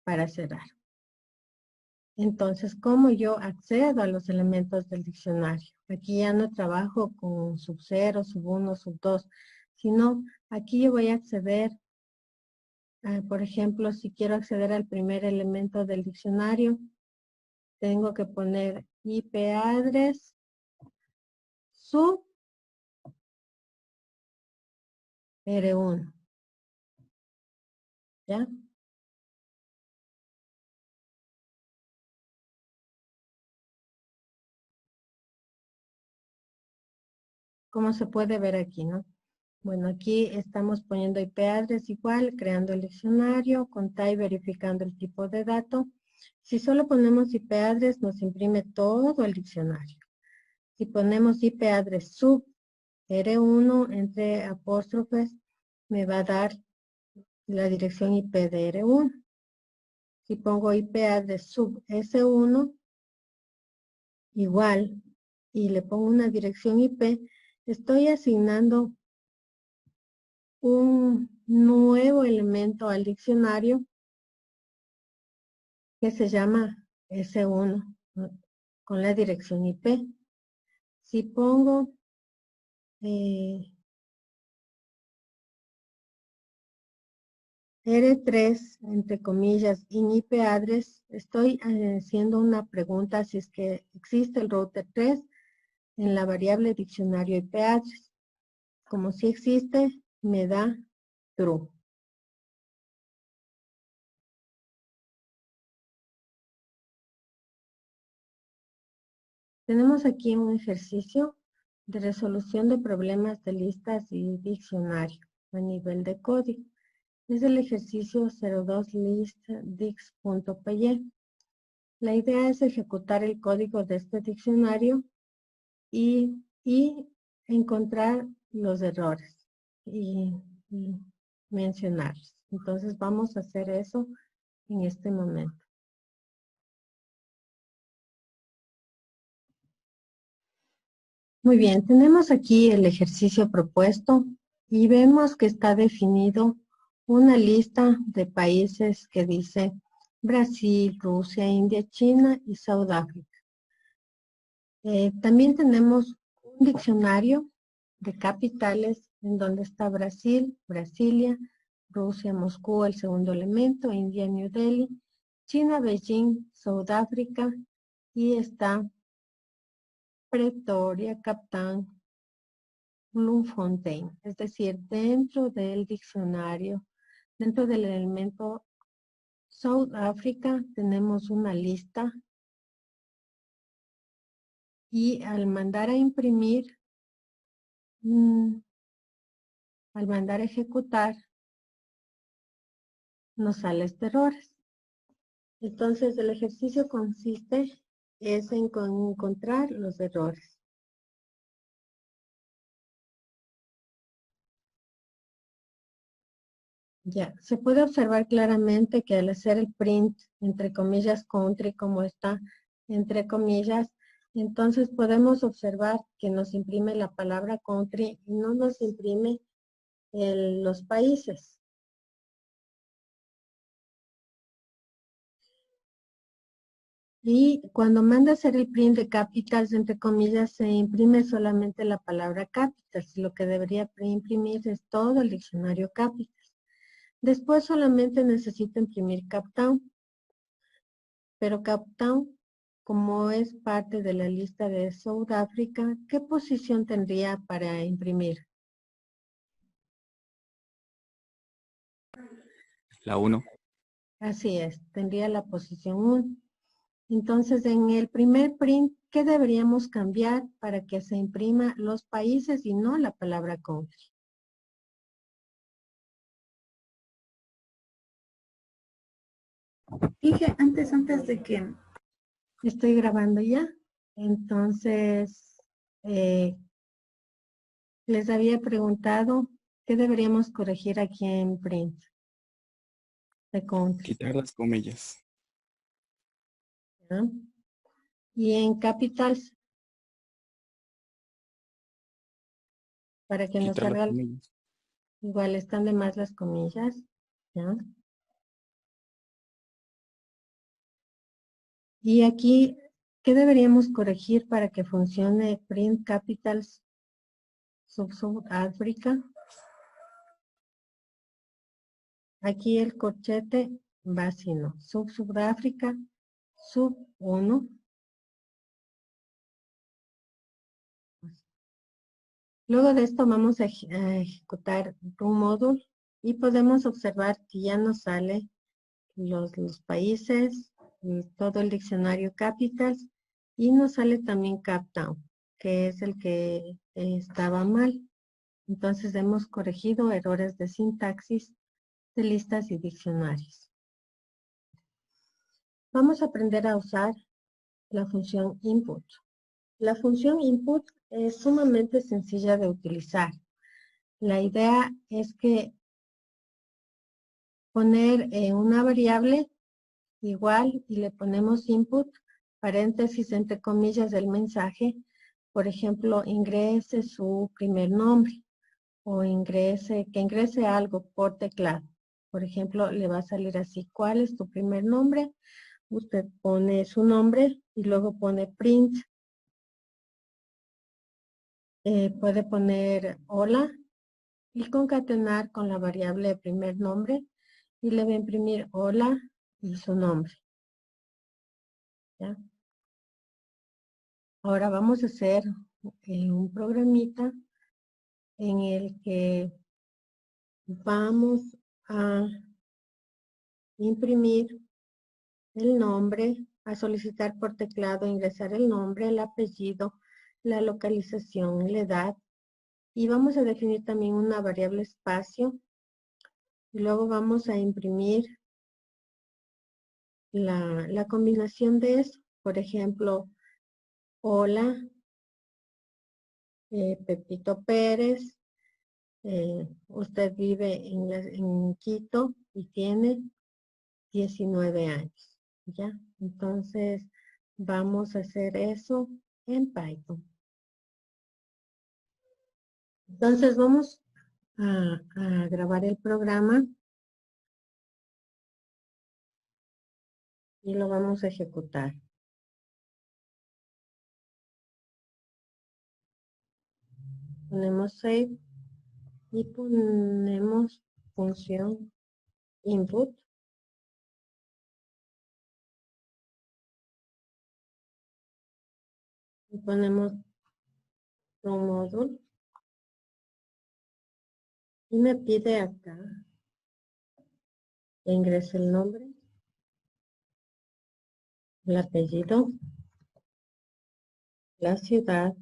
para cerrar. Entonces, ¿cómo yo accedo a los elementos del diccionario? Aquí ya no trabajo con sub 0, sub 1, sub 2, sino aquí yo voy a acceder, por ejemplo, si quiero acceder al primer elemento del diccionario, tengo que poner IP address sub R1. ¿Ya? Como se puede ver aquí, ¿no? Bueno, aquí estamos poniendo IP address igual, creando el diccionario, con type verificando el tipo de dato. Si solo ponemos IP address, nos imprime todo el diccionario. Si ponemos IP address sub R1 entre apóstrofes, me va a dar la dirección IP de R1. Si pongo IP address sub S1, igual, y le pongo una dirección IP, estoy asignando un nuevo elemento al diccionario que se llama S1, ¿no? Con la dirección IP. Si pongo R3, entre comillas, in IP address, estoy haciendo una pregunta si es que existe el router 3 en la variable diccionario IP address. Como si existe, me da true. Tenemos aquí un ejercicio de resolución de problemas de listas y diccionario a nivel de código. Es el ejercicio 02 list.dix.py. La idea es ejecutar el código de este diccionario y encontrar los errores y mencionarlos. Entonces vamos a hacer eso en este momento. Muy bien, tenemos aquí el ejercicio propuesto y vemos que está definido una lista de países que dice Brasil, Rusia, India, China y Sudáfrica. También tenemos un diccionario de capitales en donde está Brasil, Brasilia, Rusia, Moscú, el segundo elemento, India, New Delhi, China, Beijing, Sudáfrica y está Pretoria, Captain, Bloemfontein. Es decir, dentro del diccionario, dentro del elemento Sudáfrica tenemos una lista y al mandar a imprimir, al mandar a ejecutar, nos sale este errores. Entonces el ejercicio consiste en encontrar los errores. Ya, se puede observar claramente que al hacer el print, entre comillas, country, como está, entre comillas, entonces podemos observar que nos imprime la palabra country y no nos imprime los países. Y cuando manda a hacer el print de capitals, entre comillas, se imprime solamente la palabra capitals. Lo que debería imprimir es todo el diccionario capitals. Después solamente necesito imprimir Captown. Pero Captown, como es parte de la lista de Sudáfrica, ¿qué posición tendría para imprimir? La 1. Así es, tendría la posición 1. Entonces, en el primer print, ¿qué deberíamos cambiar para que se imprima los países y no la palabra country? Dije antes de que... Estoy grabando ya. Entonces, les había preguntado qué deberíamos corregir aquí en print de country. Quitar las comillas. ¿Ya? Y en capitals, para que nos Quitar las salga, comillas. igual están de más las comillas, ¿ya? Y aquí, ¿qué deberíamos corregir para que funcione print capitals Sudáfrica? Aquí el corchete va así, ¿no? Sudáfrica, sub 1. Luego de esto vamos a ejecutar un módulo y podemos observar que ya nos sale los países, todo el diccionario capitals y nos sale también Captown, que es el que estaba mal. Entonces hemos corregido errores de sintaxis de listas y diccionarios. Vamos a aprender a usar la función input. La función input es sumamente sencilla de utilizar. La idea es que poner una variable igual y le ponemos input, paréntesis entre comillas del mensaje, por ejemplo, ingrese su primer nombre o que ingrese algo por teclado. Por ejemplo, le va a salir así, ¿cuál es tu primer nombre? Usted pone su nombre y luego pone print. Puede poner hola y concatenar con la variable de primer nombre y le va a imprimir hola y su nombre. ¿Ya? Ahora vamos a hacer un programita en el que vamos a imprimir el nombre, a solicitar por teclado, ingresar el nombre, el apellido, la localización, la edad. Y vamos a definir también una variable espacio. Y luego vamos a imprimir la combinación de eso. Por ejemplo, hola, Pepito Pérez. Usted vive en Quito y tiene 19 años. ¿Ya? Entonces, vamos a hacer eso en Python. Entonces, vamos a grabar el programa y lo vamos a ejecutar. Ponemos save y ponemos función input. Y ponemos un módulo. Y me pide acá que ingrese el nombre, el apellido, la ciudad.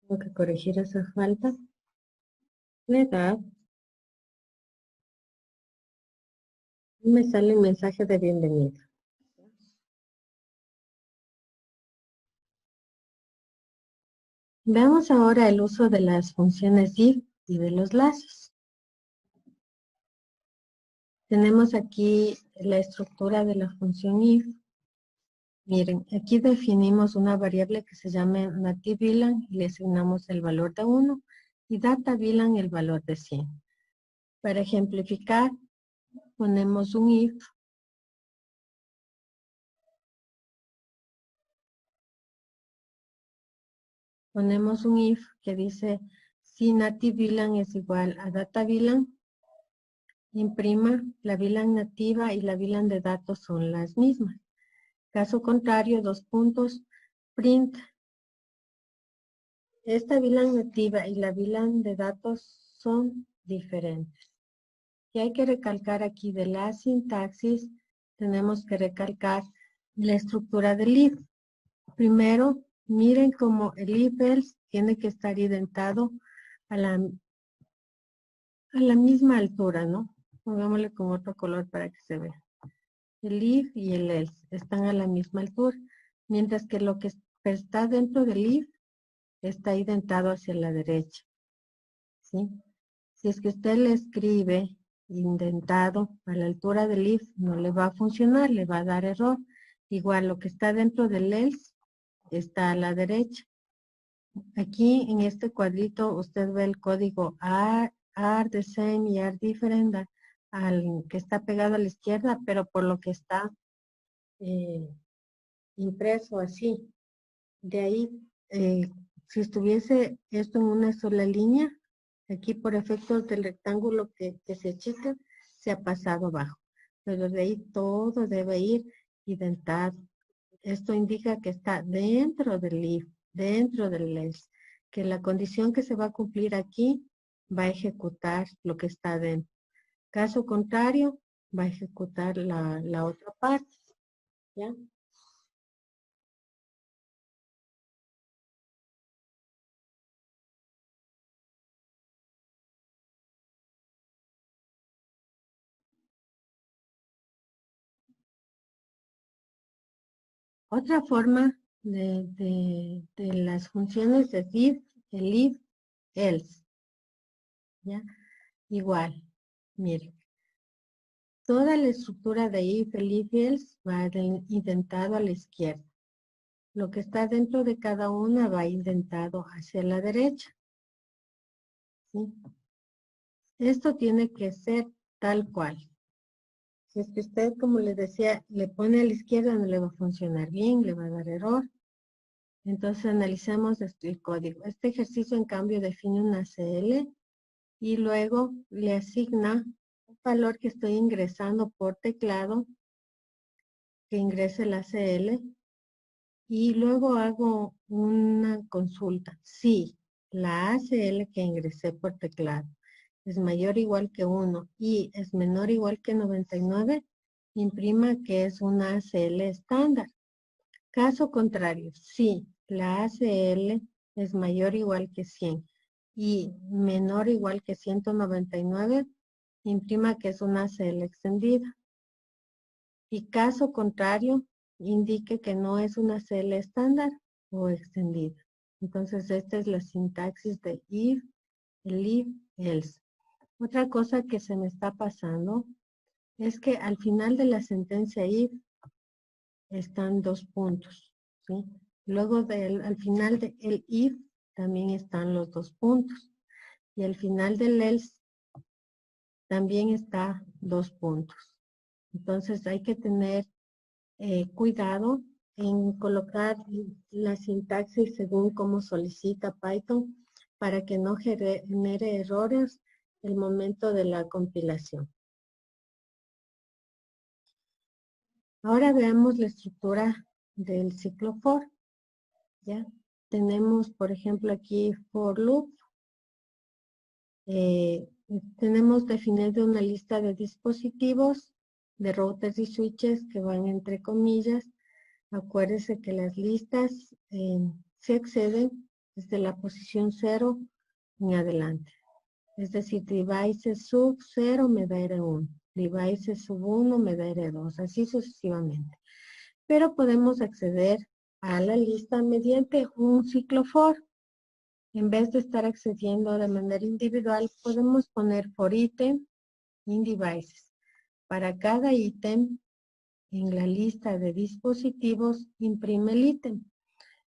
Tengo que corregir esa falta. La edad. Y me sale un mensaje de bienvenida. Veamos ahora el uso de las funciones div y de los lazos. Tenemos aquí la estructura de la función if. Miren, aquí definimos una variable que se llama NativeVilan y le asignamos el valor de 1 y DataVilan el valor de 100. Para ejemplificar, ponemos un if. Ponemos un if que dice si NativeVilan es igual a DataVilan, imprima la VLAN nativa y la VLAN de datos son las mismas. Caso contrario, print. Esta VLAN nativa y la VLAN de datos son diferentes. Y hay que recalcar aquí de la sintaxis, tenemos que recalcar la estructura del if. Primero, miren cómo el if-else tiene que estar identado a la misma altura, ¿no? Pongámosle con otro color para que se vea. El if y el else están a la misma altura, mientras que lo que está dentro del if está identado hacia la derecha. ¿Sí? Si es que usted le escribe indentado a la altura del if, no le va a funcionar, le va a dar error. Igual lo que está dentro del else está a la derecha. Aquí en este cuadrito usted ve el código are the same y are different al que está pegado a la izquierda, pero por lo que está impreso así. De ahí, si estuviese esto en una sola línea, aquí por efectos del rectángulo que se achica, se ha pasado abajo. Pero de ahí todo debe ir identado. Esto indica que está dentro del if, dentro del else, que la condición que se va a cumplir aquí va a ejecutar lo que está dentro. Caso contrario, va a ejecutar la otra parte. ¿Ya? Otra forma de las funciones de if, el if, else. ¿Ya? Igual, miren. Toda la estructura de if, el if, else va indentado a la izquierda. Lo que está dentro de cada una va indentado hacia la derecha. ¿Sí? Esto tiene que ser tal cual. Si es que usted, como les decía, le pone a la izquierda, no le va a funcionar bien, le va a dar error. Entonces analicemos el código. Este ejercicio, en cambio, define una CL y luego le asigna un valor que estoy ingresando por teclado, que ingrese la CL, y luego hago una consulta. Si la ACL que ingresé por teclado es mayor o igual que 1 y es menor o igual que 99, imprima que es una ACL estándar. Caso contrario, si la ACL es mayor o igual que 100 y menor o igual que 199, imprima que es una ACL extendida. Y caso contrario, indique que no es una ACL estándar o extendida. Entonces, esta es la sintaxis de if, el if, else. Otra cosa que se me está pasando es que al final de la sentencia if están 2 puntos, ¿sí? Luego al final del if también están los 2 puntos. Y al final del else también está 2 puntos. Entonces hay que tener cuidado en colocar la sintaxis según como solicita Python para que no genere errores el momento de la compilación. Ahora veamos la estructura del ciclo for. ¿Ya? Tenemos, por ejemplo, aquí for loop. Tenemos definido una lista de dispositivos, de routers y switches que van entre comillas. Acuérdese que las listas se acceden desde la posición 0 en adelante. Es decir, devices sub 0 me da R1, devices sub 1 me da R2, así sucesivamente. Pero podemos acceder a la lista mediante un ciclo for. en vez de estar accediendo de manera individual, podemos poner for item in devices. Para cada ítem en la lista de dispositivos, imprime el ítem.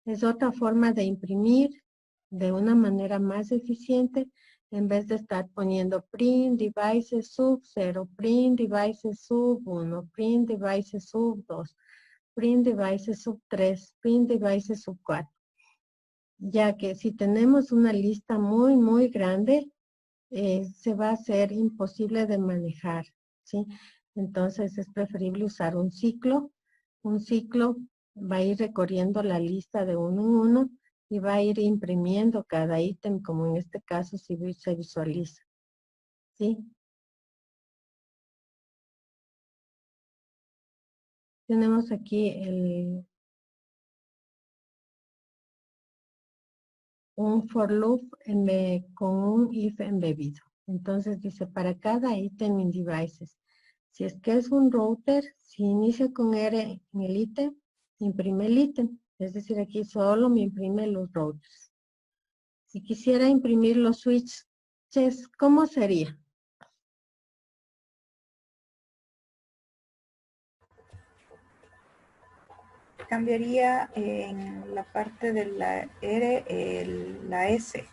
Es otra forma de imprimir de una manera más eficiente en vez de estar poniendo print devices sub 0, print devices sub 1, print devices sub 2, print devices sub 3, print devices sub 4. Ya que si tenemos una lista muy grande, se va a hacer imposible de manejar, ¿sí? Entonces es preferible usar un ciclo. Un ciclo va a ir recorriendo la lista de uno en uno y va a ir imprimiendo cada ítem, como en este caso si se visualiza, ¿sí? Tenemos aquí un for loop con un if embebido. Entonces dice, para cada ítem in devices, si es que es un router, si inicia con R en el ítem, imprime el ítem. Es decir, aquí solo me imprime los routers. Si quisiera imprimir los switches, ¿cómo sería? Cambiaría en la parte de la R la S.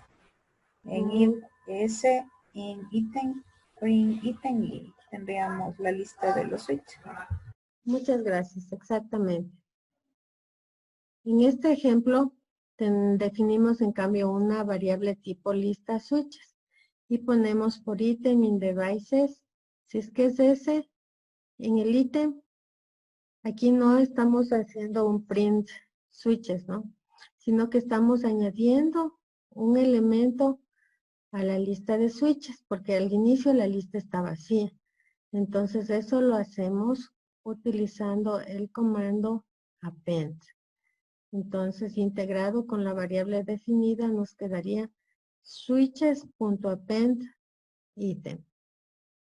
En S, en ítem, print ítem y tendríamos la lista de los switches. Muchas gracias, exactamente. En este ejemplo, definimos en cambio una variable tipo lista switches y ponemos por ítem in devices, si es que es ese, en el ítem, aquí no estamos haciendo un print switches, ¿no? Sino que estamos añadiendo un elemento a la lista de switches, porque al inicio la lista está vacía. Entonces eso lo hacemos utilizando el comando append. Entonces, integrado con la variable definida, nos quedaría switches.append item.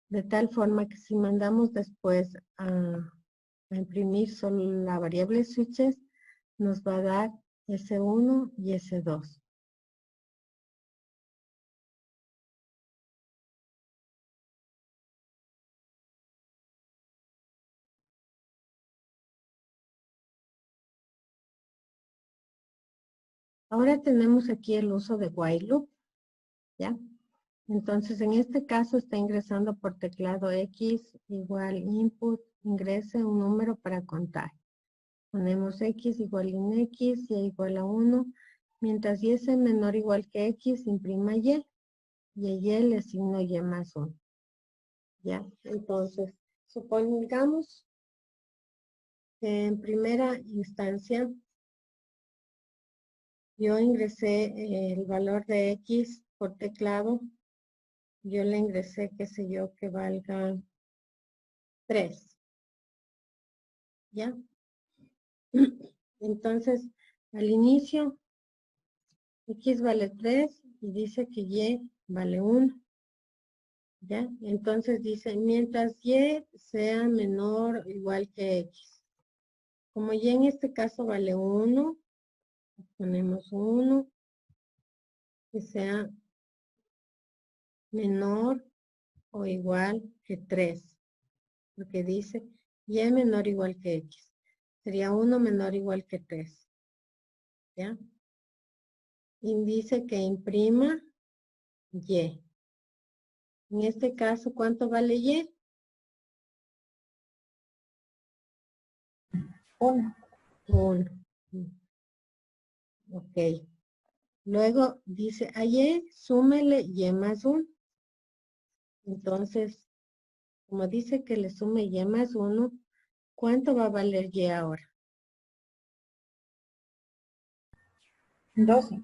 De tal forma que si mandamos después a imprimir solo la variable switches, nos va a dar S1 y S2. Ahora tenemos aquí el uso de while loop, ¿ya? Entonces, en este caso está ingresando por teclado X igual input, ingrese un número para contar. Ponemos X igual en X, Y igual a 1. Mientras Y es menor o igual que X, imprima Y. Y a Y le asigno Y más 1. ¿Ya? Entonces, supongamos que en primera instancia yo ingresé el valor de X por teclado. Yo le ingresé, qué sé yo, que valga 3. ¿Ya? Entonces, al inicio, X vale 3 y dice que Y vale 1. ¿Ya? Entonces dice, mientras Y sea menor o igual que X. Como Y en este caso vale 1, ponemos 1, que sea menor o igual que 3. Porque dice Y menor o igual que X. Sería 1 menor o igual que 3. ¿Ya? Y dice que imprima Y. En este caso, ¿cuánto vale Y? 1. 1. Ok. Luego dice a Y, súmele Y más 1. Entonces, como dice que le sume Y más 1, ¿cuánto va a valer Y ahora? 12.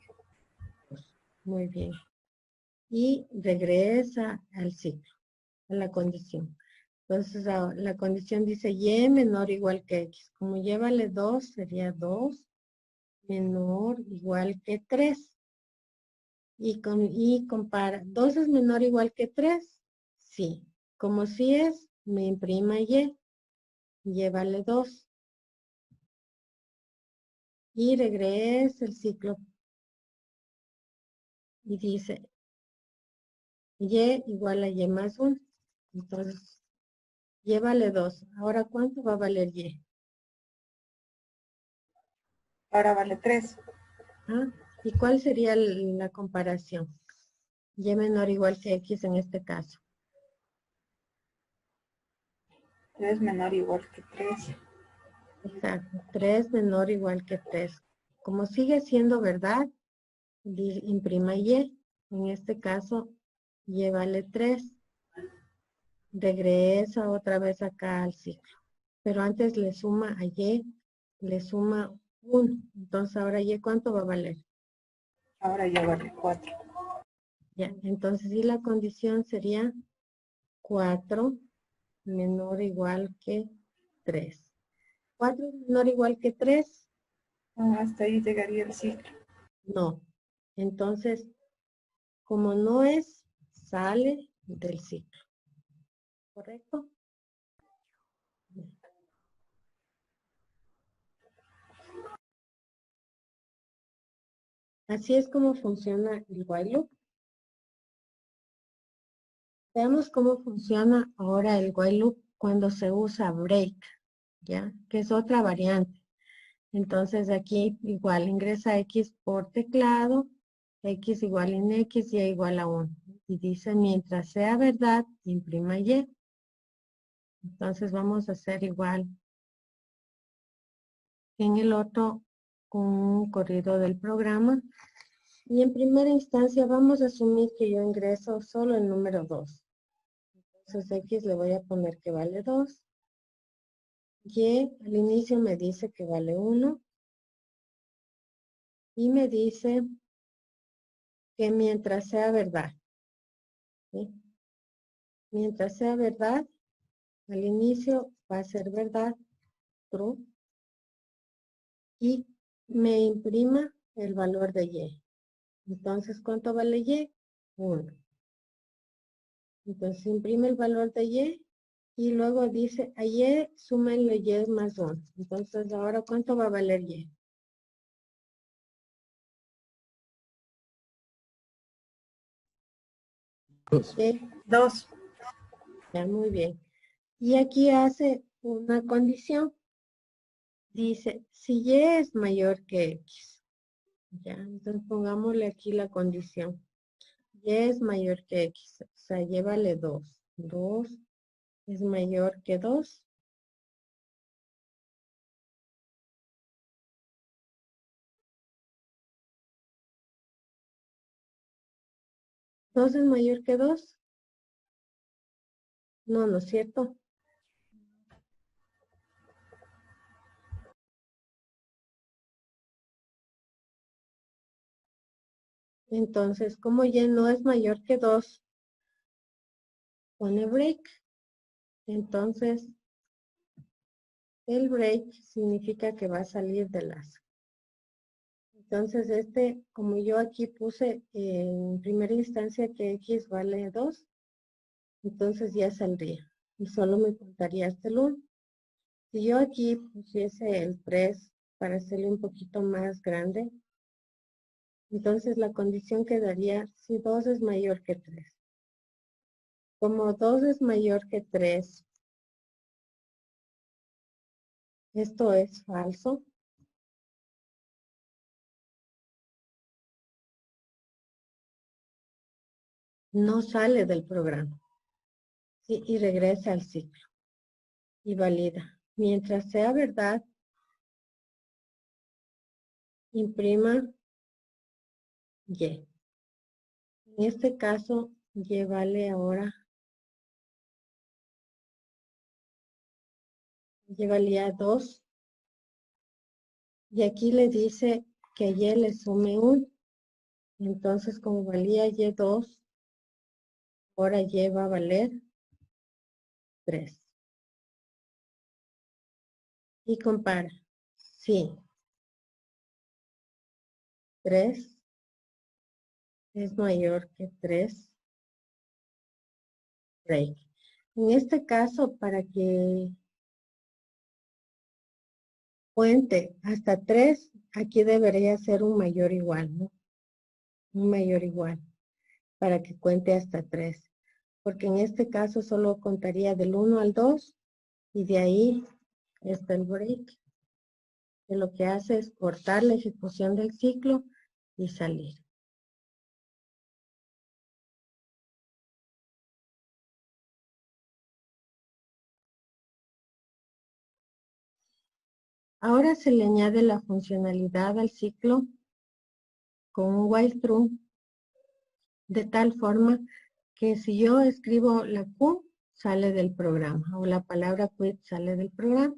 Muy bien. Y regresa al ciclo, a la condición. Entonces, la condición dice Y menor o igual que X. Como Y vale 2, sería 2 menor o igual que 3. Y compara, ¿2 es menor o igual que 3? Sí. Como sí es, me imprima Y. Y vale 2. Y regresa el ciclo y dice y igual a y más 1. Entonces, y vale 2. Ahora, ¿cuánto va a valer y? Ahora vale 3. ¿Ah? ¿Y cuál sería la comparación? Y menor o igual que x en este caso. 3 menor o igual que 3. Exacto, 3 menor o igual que 3. Como sigue siendo verdad, imprima y. En este caso, y vale 3. Regresa otra vez acá al ciclo. Pero antes le suma a y, le suma 1. Entonces ahora y, ¿cuánto va a valer? Ahora ya vale 4. Ya, entonces y la condición sería 4 menor o igual que 3. 4 es menor o igual que 3. No, hasta ahí llegaría el ciclo. No. Entonces, como no es, sale del ciclo. ¿Correcto? Así es como funciona el while loop. Veamos cómo funciona ahora el while loop cuando se usa break, ¿ya? Que es otra variante. Entonces aquí igual ingresa X por teclado, X igual en X, Y igual a 1. Y dice mientras sea verdad, imprima Y. Entonces vamos a hacer igual en el otro un corrido del programa. Y en primera instancia vamos a asumir que yo ingreso solo el número 2. Entonces X le voy a poner que vale 2. Y al inicio me dice que vale 1. Y me dice que mientras sea verdad. ¿Sí? Mientras sea verdad, al inicio va a ser verdad, true. Y me imprima el valor de y. Entonces, ¿cuánto vale y? 1. Entonces imprime el valor de y luego dice a y súmenle y más 1. Entonces ahora ¿cuánto va a valer y? 2. Ya, muy bien. Y aquí hace una condición. Dice, si y es mayor que x. Ya, entonces pongámosle aquí la condición. Y es mayor que x. O sea, y vale 2. 2 es mayor que 2. ¿2 es mayor que 2? No, ¿no es cierto? Entonces, como y no es mayor que 2, pone break. Entonces, el break significa que va a salir de las. Entonces, como yo aquí puse en primera instancia que x vale 2, entonces ya saldría. Y solo me contaría hasta el 1. Si yo aquí pusiese el 3 para hacerle un poquito más grande, entonces la condición quedaría si 2 es mayor que 3. Como 2 es mayor que 3, esto es falso. No sale del programa. ¿Sí? Y regresa al ciclo. Y valida. Mientras sea verdad, imprima y. En este caso, y vale ahora, y valía 2. Y aquí le dice que y le sume 1. Entonces, como valía y 2, ahora y va a valer 3. Y compara. Sí. 3 es mayor que 3. Break. En este caso, para que cuente hasta 3, aquí debería ser un mayor igual, ¿no? un mayor o igual, para que cuente hasta 3. Porque en este caso solo contaría del 1 al 2 y de ahí está el break, que lo que hace es cortar la ejecución del ciclo y salir. Ahora se le añade la funcionalidad al ciclo con un while true, de tal forma que si yo escribo la Q, sale del programa, o la palabra quit sale del programa.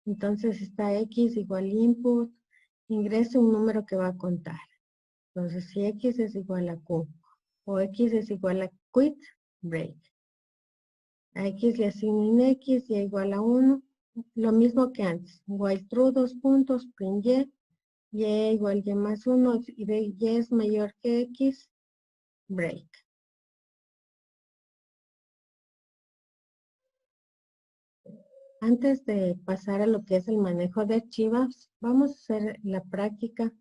Entonces está X igual input, ingrese un número que va a contar. Entonces si X es igual a Q, o X es igual a quit, break. A X le asigno un X, Y igual a 1, lo mismo que antes. While true, 2 puntos, print Y igual Y más 1, y Y es mayor que X, break. Antes de pasar a lo que es el manejo de archivos, vamos a hacer la práctica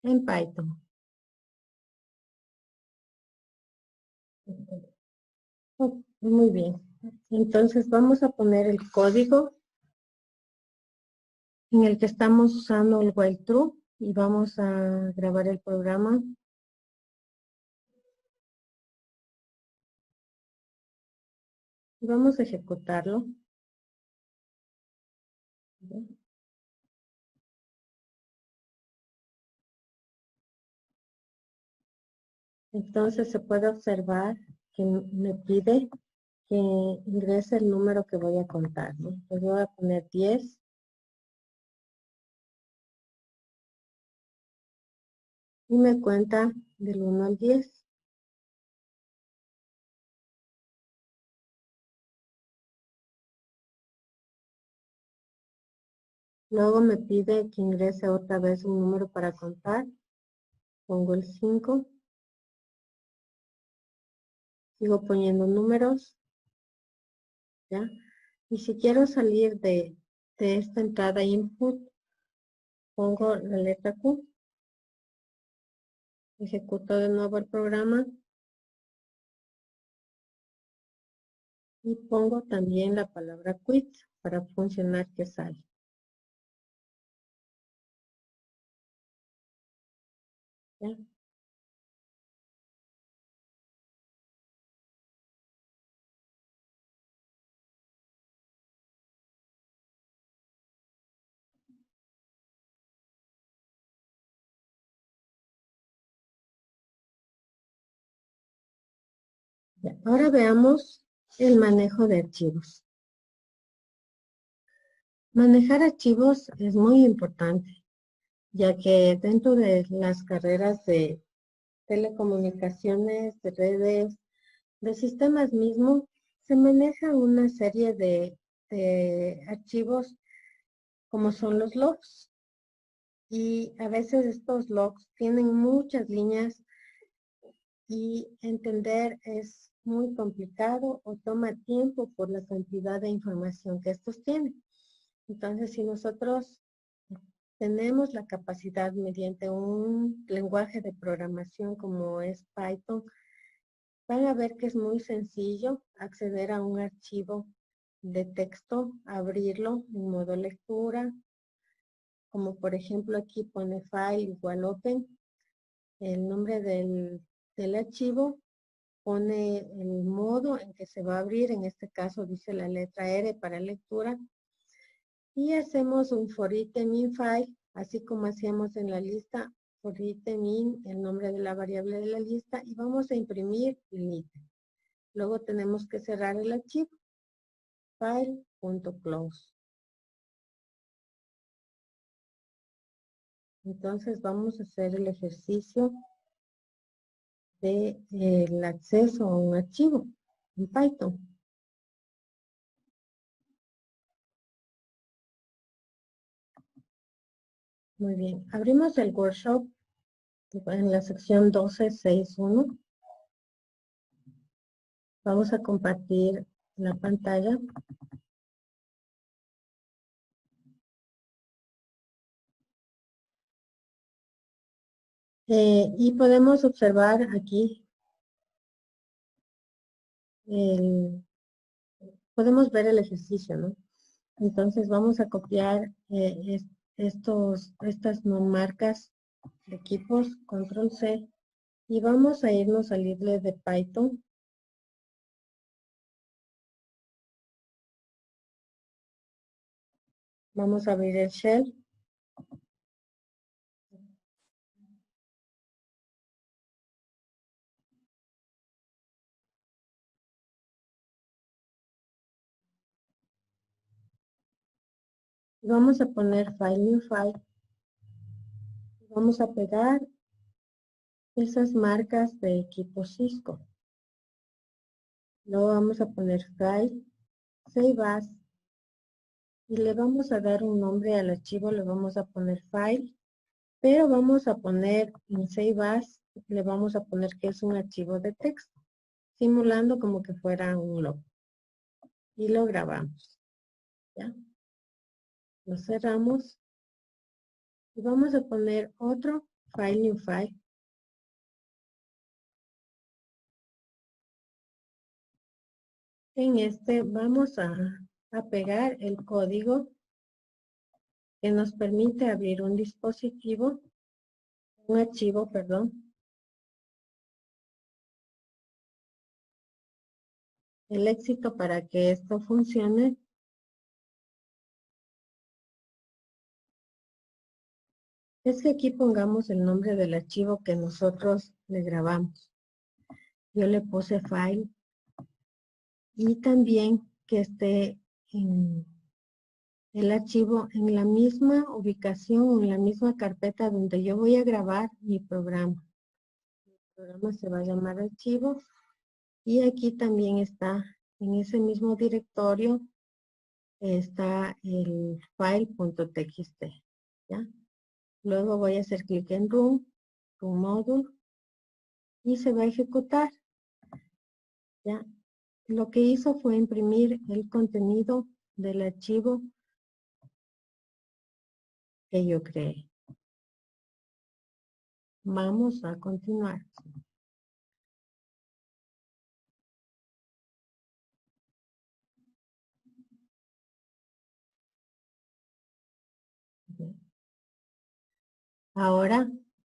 en Python. Oh, muy bien. Entonces vamos a poner el código en el que estamos usando el while true y vamos a grabar el programa. Y vamos a ejecutarlo. Entonces se puede observar que me pide que ingrese el número que voy a contar, ¿no? Entonces voy a poner 10. Y me cuenta del 1 al 10. Luego me pide que ingrese otra vez un número para contar. Pongo el 5. Sigo poniendo números. ¿Ya? Y si quiero salir de esta entrada input, pongo la letra Q. Ejecuto de nuevo el programa. Y pongo también la palabra quit para funcionar que sale. ¿Ya? Ya, ahora veamos el manejo de archivos. Manejar archivos es muy importante, ya que dentro de las carreras de telecomunicaciones, de redes, de sistemas mismos, se maneja una serie de archivos como son los logs. Y a veces estos logs tienen muchas líneas y entender es muy complicado o toma tiempo por la cantidad de información que estos tienen. Entonces, si nosotros tenemos la capacidad mediante un lenguaje de programación como es Python, van a ver que es muy sencillo acceder a un archivo de texto, abrirlo en modo lectura, como por ejemplo aquí pone file igual open, el nombre del archivo, pone el modo en que se va a abrir, en este caso dice la letra R para lectura, y hacemos un for item in file, así como hacíamos en la lista, for item in, el nombre de la variable de la lista, y vamos a imprimir el ítem. Luego tenemos que cerrar el archivo, file.close. Entonces vamos a hacer el ejercicio del acceso a un archivo en Python. Muy bien, abrimos el workshop en la sección 12.6.1. Vamos a compartir la pantalla. Y podemos observar aquí, podemos ver el ejercicio, ¿no? Entonces vamos a copiar estas no marcas de equipos, control C, y vamos a irnos al IDLE de Python. Vamos a abrir el shell. Vamos a poner file new file. Vamos a pegar esas marcas de equipo Cisco. Luego vamos a poner file, save as, y le vamos a dar un nombre al archivo, le vamos a poner file, pero vamos a poner en save as, le vamos a poner que es un archivo de texto, simulando como que fuera un log. Y lo grabamos. ¿Ya? Lo cerramos. Y vamos a poner otro file new file. En este vamos a pegar el código que nos permite abrir un dispositivo, un archivo, perdón. El éxito para que esto funcione es que aquí pongamos el nombre del archivo que nosotros le grabamos. Yo le puse file y también que esté en el archivo en la misma ubicación o en la misma carpeta donde yo voy a grabar mi programa. El programa se va a llamar archivo y aquí también está en ese mismo directorio está el file.txt. ¿Ya? Luego voy a hacer clic en Run Module y se va a ejecutar. ¿Ya? Lo que hizo fue imprimir el contenido del archivo que yo creé. Vamos a continuar. Ahora,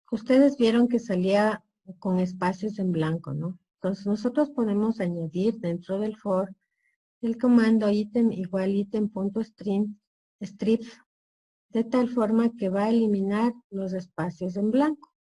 ustedes vieron que salía con espacios en blanco, ¿no? Entonces nosotros podemos añadir dentro del for el comando item igual item.string strip de tal forma que va a eliminar los espacios en blanco.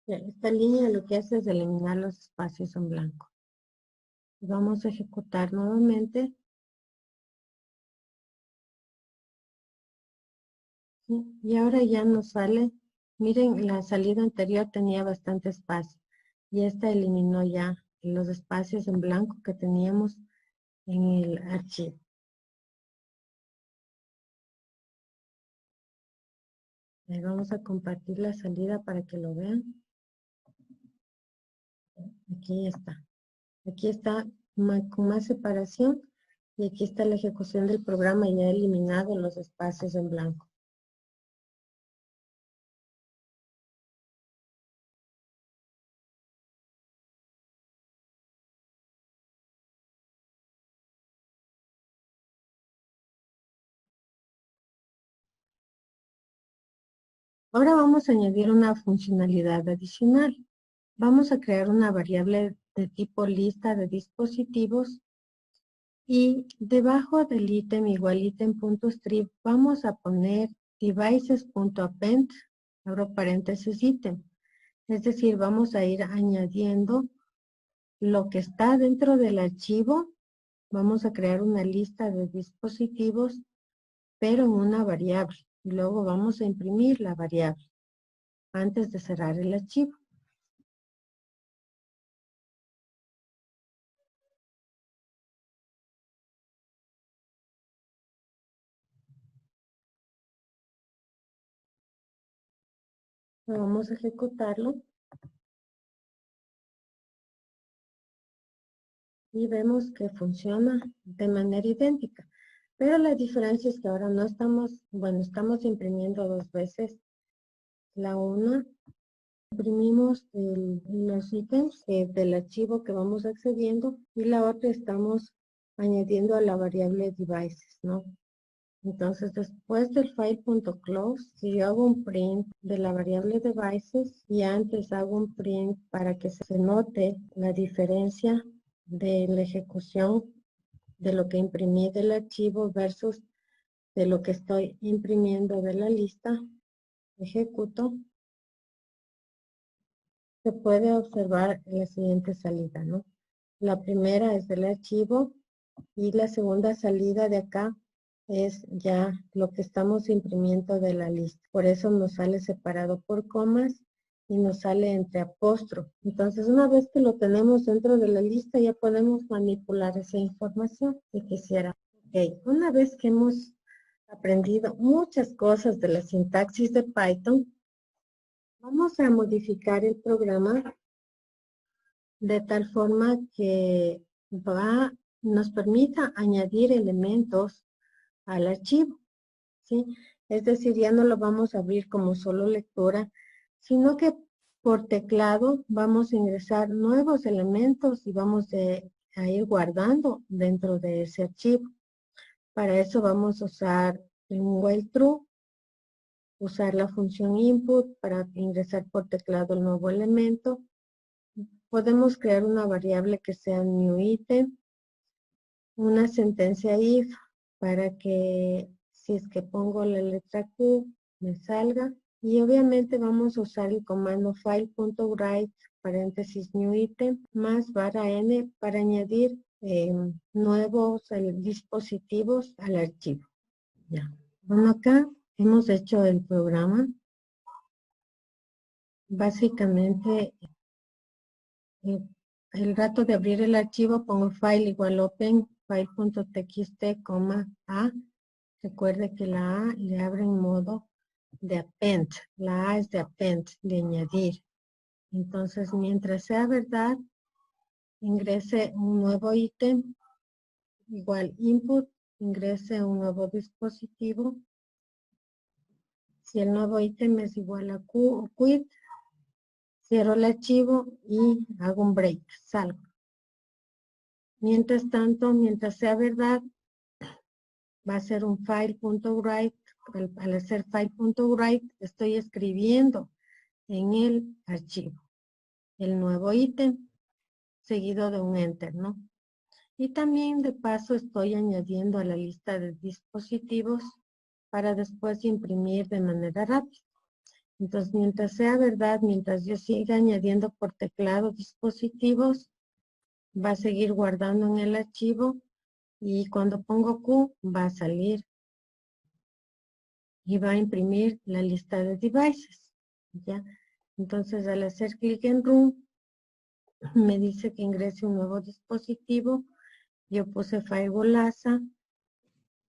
Esta línea lo que hace es eliminar los espacios en blanco. Vamos a ejecutar nuevamente. ¿Sí? Y ahora ya nos sale. Miren, la salida anterior tenía bastante espacio. Y esta eliminó ya los espacios en blanco que teníamos en el archivo. Vamos a compartir la salida para que lo vean. Aquí está. Aquí está con más separación y aquí está la ejecución del programa y ya he eliminado los espacios en blanco. Ahora vamos a añadir una funcionalidad adicional. Vamos a crear una variable de tipo lista de dispositivos y debajo del ítem igual ítem.strip vamos a poner devices.append, abro paréntesis ítem. Es decir, vamos a ir añadiendo lo que está dentro del archivo. Vamos a crear una lista de dispositivos, pero en una variable. Y luego vamos a imprimir la variable antes de cerrar el archivo. Vamos a ejecutarlo. Y vemos que funciona de manera idéntica. Pero la diferencia es que ahora no estamos, bueno, estamos imprimiendo dos veces. La una, imprimimos los ítems del archivo que vamos accediendo y la otra estamos añadiendo a la variable devices, ¿no? Entonces, después del file.close, si yo hago un print de la variable devices y antes hago un print para que se note la diferencia de la ejecución de lo que imprimí del archivo versus de lo que estoy imprimiendo de la lista, ejecuto, se puede observar la siguiente salida, ¿no? La primera es del archivo y la segunda salida de acá es ya lo que estamos imprimiendo de la lista. Por eso nos sale separado por comas y nos sale entre apóstrofos. Entonces, una vez que lo tenemos dentro de la lista, ya podemos manipular esa información que quisiera. Ok, una vez que hemos aprendido muchas cosas de la sintaxis de Python, vamos a modificar el programa de tal forma que nos permita añadir elementos al archivo, ¿sí? Es decir, ya no lo vamos a abrir como solo lectura, sino que por teclado vamos a ingresar nuevos elementos y vamos a ir guardando dentro de ese archivo. Para eso vamos a usar un while true, usar la función input para ingresar por teclado el nuevo elemento. Podemos crear una variable que sea new item, una sentencia if para que si es que pongo la letra Q me salga, y obviamente vamos a usar el comando file.write paréntesis new item más /n para añadir nuevos dispositivos al archivo. Ya. Bueno, acá hemos hecho el programa. Básicamente el rato de abrir el archivo pongo file igual open file.txt, a. Recuerde que la A le abre en modo de append. La A es de append, de añadir. Entonces, mientras sea verdad, ingrese un nuevo ítem, igual input, ingrese un nuevo dispositivo. Si el nuevo ítem es igual a Q o quit, cierro el archivo y hago un break, salgo. Mientras tanto, mientras sea verdad, va a ser un file.write. Al hacer file.write, estoy escribiendo en el archivo el nuevo ítem, seguido de un enter, ¿no? Y también de paso estoy añadiendo a la lista de dispositivos para después imprimir de manera rápida. Entonces, mientras sea verdad, mientras yo siga añadiendo por teclado dispositivos, va a seguir guardando en el archivo y cuando pongo Q va a salir y va a imprimir la lista de devices, ¿ya? Entonces, al hacer clic en Run, me dice que ingrese un nuevo dispositivo. Yo puse Firewall ASA.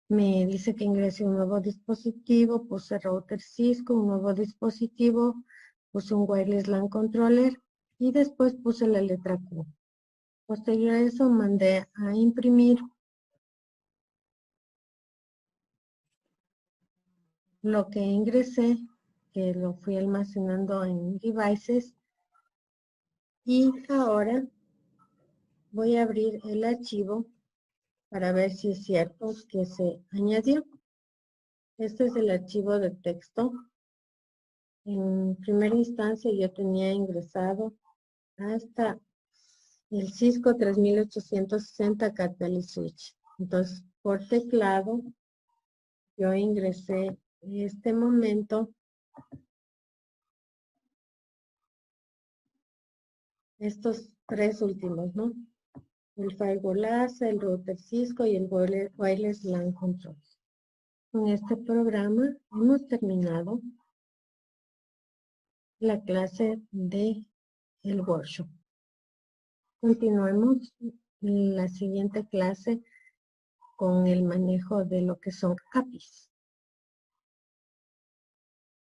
Me dice que ingrese un nuevo dispositivo. Puse router Cisco, un nuevo dispositivo. Puse un wireless LAN controller. Y después puse la letra Q. Posterior a eso, mandé a imprimir lo que ingresé, que lo fui almacenando en devices. Y ahora voy a abrir el archivo para ver si es cierto que se añadió. Este es el archivo de texto. En primera instancia yo tenía ingresado hasta el Cisco 3860 Catalyst Switch. Entonces, por teclado, yo ingresé en este momento estos tres últimos, ¿no? El Firewall ASA, el router Cisco y el wireless LAN control. Con este programa hemos terminado la clase de el workshop. Continuemos en la siguiente clase con el manejo de lo que son APIs.